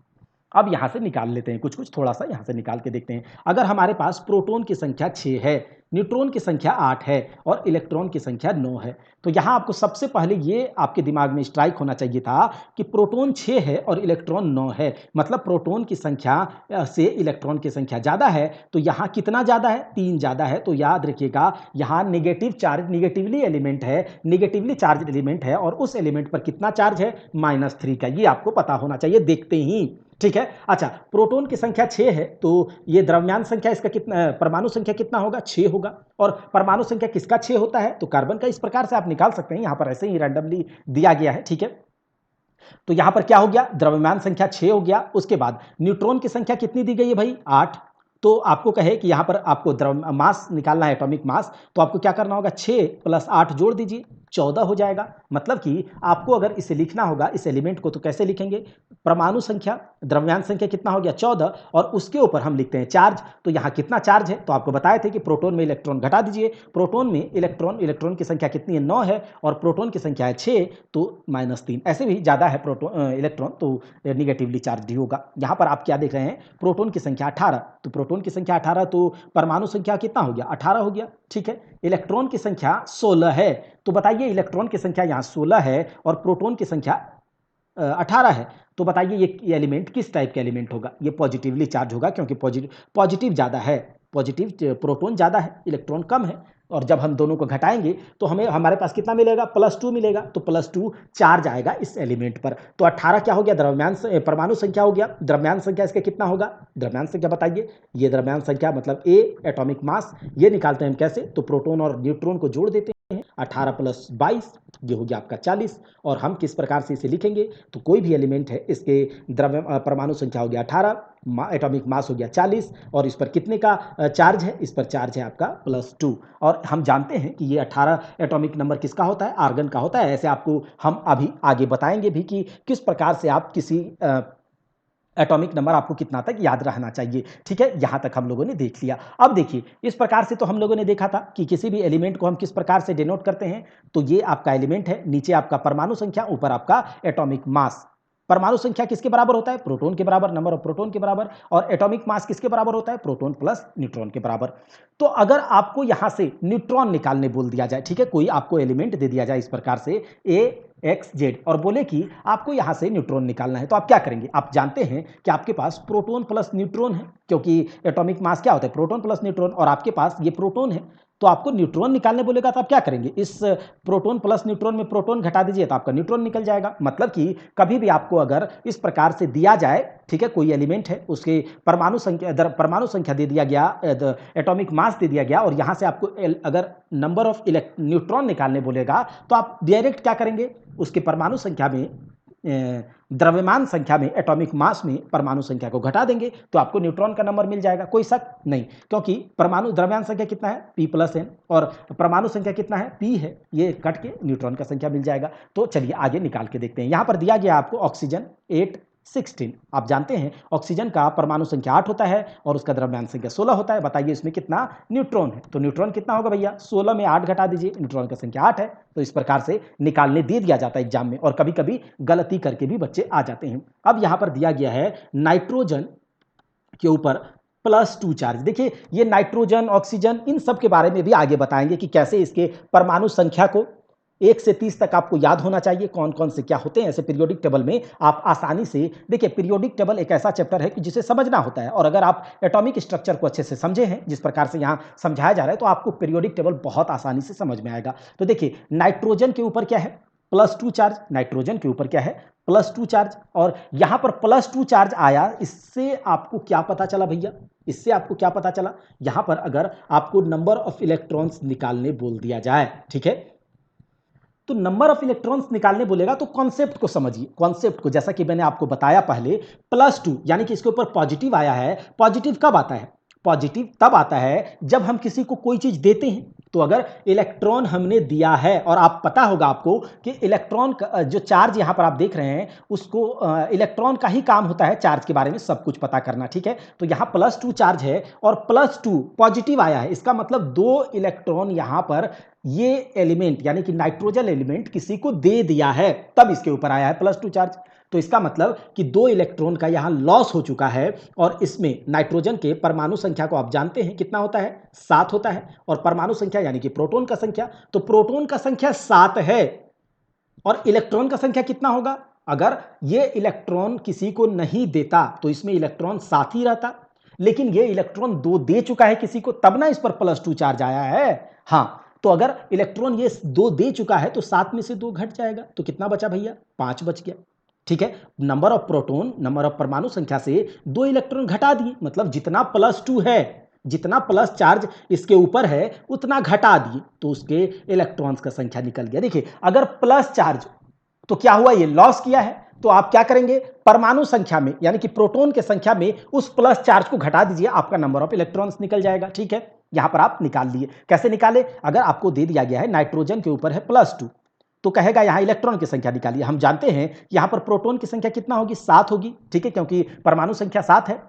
S1: अब यहाँ से निकाल लेते हैं कुछ थोड़ा सा यहाँ से निकाल के देखते हैं। अगर हमारे पास प्रोटॉन की संख्या 6 है, न्यूट्रॉन की संख्या 8 है और इलेक्ट्रॉन की संख्या 9 है, तो यहाँ आपको सबसे पहले ये आपके दिमाग में स्ट्राइक होना चाहिए था कि प्रोटॉन 6 है और इलेक्ट्रॉन 9 है, मतलब प्रोटॉन की संख्या से इलेक्ट्रॉन की संख्या ज़्यादा है। तो यहाँ कितना ज़्यादा है, 3 ज़्यादा है। तो याद रखिएगा यहाँ निगेटिव चार्ज, निगेटिवली एलिमेंट है, निगेटिवली चार्ज एलिमेंट है, और उस एलिमेंट पर कितना चार्ज है, -3 का। ये आपको पता होना चाहिए देखते ही, ठीक है। अच्छा, प्रोटॉन की संख्या 6 है तो ये द्रव्यमान संख्या इसका कितना, परमाणु संख्या कितना होगा, 6 होगा। और परमाणु संख्या किसका 6 होता है, तो कार्बन का। इस प्रकार से आप निकाल सकते हैं, यहां पर ऐसे ही रैंडमली दिया गया है, ठीक है। तो यहां पर क्या हो गया, द्रव्यमान संख्या 6 हो गया। उसके बाद न्यूट्रॉन की संख्या कितनी दी गई है भाई, 8। तो आपको कहे कि यहां पर आपको द्रव्य मास निकालना है, एटॉमिक मास, तो आपको क्या करना होगा, 6 + 8 जोड़ दीजिए, 14 हो जाएगा। मतलब कि आपको अगर इसे लिखना होगा, इस एलिमेंट को, तो कैसे लिखेंगे, परमाणु संख्या, द्रव्यमान संख्या कितना हो गया 14, और उसके ऊपर हम लिखते हैं चार्ज। तो यहाँ कितना चार्ज है, तो आपको बताए थे कि प्रोटॉन में इलेक्ट्रॉन घटा दीजिए, प्रोटॉन में इलेक्ट्रॉन की संख्या कितनी है, 9 है, और प्रोटॉन की संख्या है 6, तो -3। ऐसे भी ज़्यादा है प्रोटॉन इलेक्ट्रॉन, तो निगेटिवली चार्ज ही होगा। यहाँ पर आप क्या देख रहे हैं, प्रोटॉन की संख्या 18, तो प्रोटॉन की संख्या 18, तो परमाणु संख्या कितना हो गया, 18 हो गया, ठीक है। इलेक्ट्रॉन की संख्या 16 है, तो बताइए इलेक्ट्रॉन की संख्या यहाँ 16 है और प्रोटॉन की संख्या 18 है, तो बताइए ये एलिमेंट किस टाइप का एलिमेंट होगा, ये पॉजिटिवली चार्ज होगा, क्योंकि पॉजिटिव ज़्यादा है, पॉजिटिव प्रोटॉन ज़्यादा है, इलेक्ट्रॉन कम है। और जब हम दोनों को घटाएंगे तो हमें हमारे पास कितना मिलेगा, +2 मिलेगा। तो +2 चार्ज आएगा इस एलिमेंट पर। तो 18 क्या हो गया, द्रव्यमान परमाणु संख्या हो गया। द्रव्यमान संख्या इसके कितना होगा, द्रव्यमान संख्या बताइए। ये द्रव्यमान संख्या मतलब ए एटॉमिक मास, ये निकालते हैं हम कैसे, तो प्रोटॉन और न्यूट्रॉन को जोड़ देते हैं। 18 + 22 ये हो गया आपका 40। और हम किस प्रकार से इसे लिखेंगे, तो कोई भी एलिमेंट है इसके परमाणु संख्या हो गया 18, एटॉमिक मास हो गया 40, और इस पर कितने का चार्ज है, इस पर चार्ज है आपका +2। और हम जानते हैं कि ये 18 एटॉमिक नंबर किसका होता है, आर्गन का होता है। ऐसे आपको हम अभी आगे बताएंगे भी कि किस प्रकार से आप किसी एटॉमिक नंबर आपको कितना तक याद रहना चाहिए। ठीक है, यहां तक हम लोगों ने देख लिया। अब देखिए, इस प्रकार से तो हम लोगों ने देखा था कि किसी भी एलिमेंट को हम किस प्रकार से डिनोट करते हैं। तो ये आपका एलिमेंट है, नीचे आपका परमाणु संख्या, ऊपर आपका एटॉमिक मास। परमाणु संख्या किसके बराबर होता है, प्रोटॉन के बराबर, नंबर ऑफ प्रोटॉन के बराबर। और एटॉमिक मास किसके बराबर होता है, प्रोटॉन प्लस न्यूट्रॉन के बराबर। तो अगर आपको यहां से न्यूट्रॉन निकालने बोल दिया जाए, ठीक है, कोई आपको एलिमेंट दे दिया जाए इस प्रकार से AXZ, और बोले कि आपको यहां से न्यूट्रॉन निकालना है, तो आप क्या करेंगे। आप जानते हैं कि आपके पास प्रोटॉन प्लस न्यूट्रॉन है, क्योंकि एटॉमिक मास क्या होता है, प्रोटॉन प्लस न्यूट्रॉन, और आपके पास ये प्रोटॉन है। तो आपको न्यूट्रॉन निकालने बोलेगा तो आप क्या करेंगे, इस प्रोटॉन प्लस न्यूट्रॉन में प्रोटॉन घटा दीजिए तो आपका न्यूट्रॉन निकल जाएगा। मतलब कि कभी भी आपको अगर इस प्रकार से दिया जाए, ठीक है, कोई एलिमेंट है, उसके परमाणु संख्या दे दिया गया, एटॉमिक मास दे दिया गया, और यहां से आपको अगर नंबर ऑफ न्यूट्रॉन निकालने बोलेगा तो आप डायरेक्ट क्या करेंगे, उसके परमाणु संख्या में, द्रव्यमान संख्या में, एटॉमिक मास में परमाणु संख्या को घटा देंगे तो आपको न्यूट्रॉन का नंबर मिल जाएगा। कोई शक नहीं, क्योंकि परमाणु द्रव्यमान संख्या कितना है, P+N, और परमाणु संख्या कितना है, P है, ये कट के न्यूट्रॉन का संख्या मिल जाएगा। तो चलिए आगे निकाल के देखते हैं। यहां पर दिया गया आपको ऑक्सीजन 816। आप जानते हैं ऑक्सीजन का परमाणु संख्या 8 होता है और उसका द्रव्यमान संख्या 16 होता है। बताइए इसमें कितना न्यूट्रॉन है, तो न्यूट्रॉन कितना होगा भैया, 16 में 8 घटा दीजिए, न्यूट्रॉन का संख्या 8 है। तो इस प्रकार से निकालने दे दिया जाता है एग्जाम में, और कभी कभी गलती करके भी बच्चे आ जाते हैं। अब यहां पर दिया गया है नाइट्रोजन के ऊपर +2 चार्ज। देखिए ये नाइट्रोजन, ऑक्सीजन, इन सब के बारे में भी आगे बताएंगे कि कैसे इसके परमाणु संख्या को 1 से 30 तक आपको याद होना चाहिए, कौन कौन से क्या होते हैं। ऐसे पीरियोडिक टेबल में आप आसानी से देखिए, पीरियोडिक टेबल एक ऐसा चैप्टर है कि जिसे समझना होता है, और अगर आप एटॉमिक स्ट्रक्चर को अच्छे से समझे हैं, जिस प्रकार से यहाँ समझाया जा रहा है, तो आपको पीरियोडिक टेबल बहुत आसानी से समझ में आएगा। तो देखिए नाइट्रोजन के ऊपर क्या है, +2 चार्ज। नाइट्रोजन के ऊपर क्या है, +2 चार्ज। और यहां पर +2 चार्ज आया, इससे आपको क्या पता चला भैया, इससे आपको क्या पता चला, यहां पर अगर आपको नंबर ऑफ इलेक्ट्रॉन्स निकालने बोल दिया जाए, ठीक है, तो नंबर ऑफ इलेक्ट्रॉन्स निकालने बोलेगा तो कॉन्सेप्ट को समझिए। कॉन्सेप्ट को, जैसा कि मैंने आपको बताया पहले, +2 यानी कि इसके ऊपर पॉजिटिव आया है। पॉजिटिव कब आता है, पॉजिटिव तब आता है जब हम किसी को कोई चीज देते हैं। तो अगर इलेक्ट्रॉन हमने दिया है, और आप पता होगा आपको कि इलेक्ट्रॉन का जो चार्ज यहां पर आप देख रहे हैं, उसको इलेक्ट्रॉन का ही काम होता है चार्ज के बारे में सब कुछ पता करना, ठीक है। तो यहां +2 चार्ज है और +2 पॉजिटिव आया है, इसका मतलब 2 इलेक्ट्रॉन यहां पर ये एलिमेंट यानी कि नाइट्रोजन एलिमेंट किसी को दे दिया है, तब इसके ऊपर आया है +2 चार्ज। तो इसका मतलब कि 2 इलेक्ट्रॉन का यहां लॉस हो चुका है, और इसमें नाइट्रोजन के परमाणु संख्या को आप जानते हैं कितना होता है, 7 होता है, और परमाणु संख्या यानी कि प्रोटॉन का संख्या, तो प्रोटॉन का संख्या 7 है, और इलेक्ट्रॉन का संख्या कितना होगा। अगर ये इलेक्ट्रॉन किसी को नहीं देता तो इसमें इलेक्ट्रॉन 7 ही रहता, लेकिन ये इलेक्ट्रॉन 2 दे चुका है किसी को, तब ना इस पर +2 चार्ज आया है। हां, तो अगर इलेक्ट्रॉन ये 2 दे चुका है तो 7 में से 2 घट जाएगा, तो कितना बचा भैया, 5 बच गया, ठीक है। Number of proton, number of परमाणु संख्या से 2 इलेक्ट्रॉन घटा दिए, मतलब जितना +2 है, जितना प्लस चार्ज इसके ऊपर है उतना घटा दिए, तो उसके इलेक्ट्रॉन्स का संख्या निकल गया। देखिए अगर प्लस चार्ज, तो क्या हुआ, ये लॉस किया है, तो आप क्या करेंगे, परमाणु संख्या में यानी कि प्रोटॉन के संख्या में उस प्लस चार्ज को घटा दीजिए, आपका नंबर ऑफ इलेक्ट्रॉन्स निकल जाएगा, ठीक है। यहां पर आप निकाल लिए, कैसे निकाले, अगर आपको दे दिया गया है नाइट्रोजन के ऊपर है +2, तो कहेगा यहां इलेक्ट्रॉन की संख्या निकालिए। हम जानते हैं यहां पर प्रोटॉन की संख्या कितना होगी, 7 होगी, ठीक है, क्योंकि परमाणु संख्या 7 है,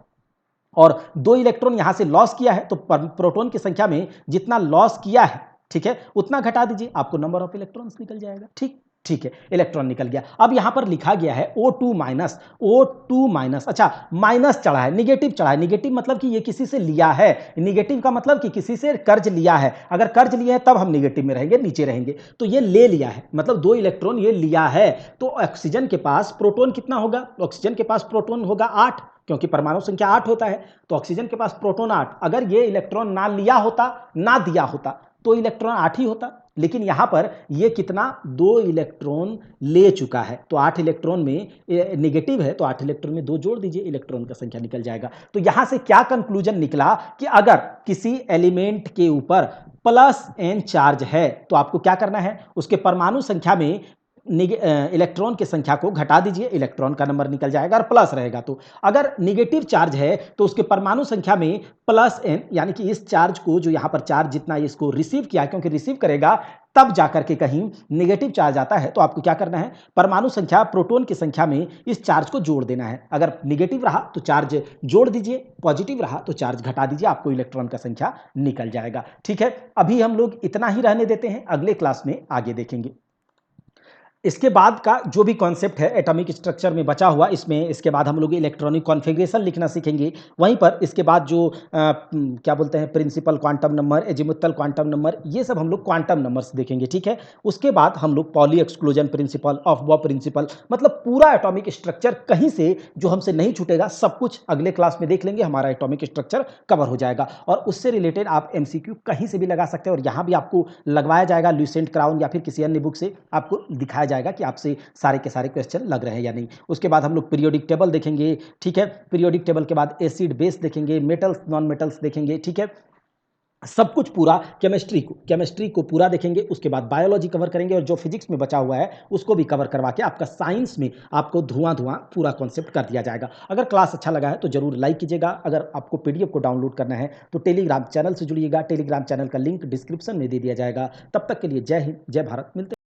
S1: और 2 इलेक्ट्रॉन यहां से लॉस किया है, तो प्रोटॉन की संख्या में जितना लॉस किया है, ठीक है, उतना घटा दीजिए, आपको नंबर ऑफ इलेक्ट्रॉन्स निकल जाएगा, ठीक, ठीक है, इलेक्ट्रॉन निकल गया। अब यहां पर लिखा गया है O2 माइनस, अच्छा माइनस चढ़ा है, निगेटिव चढ़ा है। निगेटिव मतलब कि ये किसी से लिया है, निगेटिव का मतलब कि किसी से कर्ज लिया है, अगर कर्ज लिया है तब हम निगेटिव में रहेंगे, नीचे रहेंगे, तो ये ले लिया है, मतलब 2 इलेक्ट्रॉन ये लिया है। तो ऑक्सीजन के पास प्रोटॉन कितना होगा, ऑक्सीजन के पास प्रोटॉन होगा 8, क्योंकि परमाणु संख्या 8 होता है, तो ऑक्सीजन के पास प्रोटॉन 8। अगर ये इलेक्ट्रॉन ना लिया होता, ना दिया होता, तो इलेक्ट्रॉन 8 ही होता, लेकिन यहाँ पर ये कितना 2 इलेक्ट्रॉन ले चुका है। तो 8 इलेक्ट्रॉन में नेगेटिव है, तो 8 इलेक्ट्रॉन में 2 जोड़ दीजिए, इलेक्ट्रॉन का संख्या निकल जाएगा। तो यहाँ से क्या कंक्लूजन निकला कि अगर किसी एलिमेंट के ऊपर प्लस n चार्ज है तो आपको क्या करना है, उसके परमाणु संख्या में इलेक्ट्रॉन की संख्या को घटा दीजिए, इलेक्ट्रॉन का नंबर निकल जाएगा और प्लस रहेगा। तो अगर निगेटिव चार्ज है तो उसके परमाणु संख्या में प्लस n, यानी कि इस चार्ज को, जो यहां पर चार्ज जितना इसको रिसीव किया, क्योंकि रिसीव करेगा तब जाकर के कहीं नेगेटिव चार्ज आता है, तो आपको क्या करना है, परमाणु संख्या प्रोटॉन की संख्या में इस चार्ज को जोड़ देना है। अगर निगेटिव रहा तो चार्ज जोड़ दीजिए, पॉजिटिव रहा तो चार्ज घटा दीजिए, आपको इलेक्ट्रॉन का संख्या निकल जाएगा। ठीक है, अभी हम लोग इतना ही रहने देते हैं, अगले क्लास में आगे देखेंगे। इसके बाद का जो भी कॉन्सेप्ट है एटॉमिक स्ट्रक्चर में बचा हुआ, इसमें इसके बाद हम लोग इलेक्ट्रॉनिक कॉन्फ़िगरेशन लिखना सीखेंगे। वहीं पर इसके बाद जो क्या बोलते हैं, principal quantum number, azimuthal quantum number, ये सब हम लोग क्वांटम नंबर्स देखेंगे। ठीक है, उसके बाद हम लोग पॉली एक्सक्लूजन प्रिंसिपल, ऑफ-बॉ प्रिंसिपल, मतलब पूरा एटॉमिक स्ट्रक्चर कहीं से जो हमसे नहीं छूटेगा, सब कुछ अगले क्लास में देख लेंगे। हमारा एटॉमिक स्ट्रक्चर कवर हो जाएगा और उससे रिलेटेड आप एमसीक्यू कहीं से भी लगा सकते हैं और यहाँ भी आपको लगवाया जाएगा ल्यूसेंट क्राउन या फिर किसी अन्य बुक से आपको दिखाया जाएगा कि आपसे सारे के सारे क्वेश्चन लग रहे हैं या नहीं। उसके बाद हम लोग पीरियोडिक टेबल देखेंगे। ठीक है, पीरियोडिक टेबल के बाद एसिड बेस देखेंगे, मेटल्स नॉन मेटल्स देखेंगे। ठीक है, सब कुछ पूरा केमिस्ट्री को पूरा देखेंगे। उसके बाद बायोलॉजी कवर करेंगे और जो फिजिक्स में बचा हुआ है उसको भी कवर करवा के आपका साइंस में आपको धुआं पूरा कॉन्सेप्ट कर दिया जाएगा। अगर क्लास अच्छा लगा है तो जरूर लाइक कीजिएगा। अगर आपको पीडीएफ को डाउनलोड करना है तो टेलीग्राम चैनल से जुड़िएगा, टेलीग्राम चैनल का लिंक डिस्क्रिप्शन में दे दिया जाएगा। तब तक के लिए जय हिंद, जय भारत, मिलते हैं।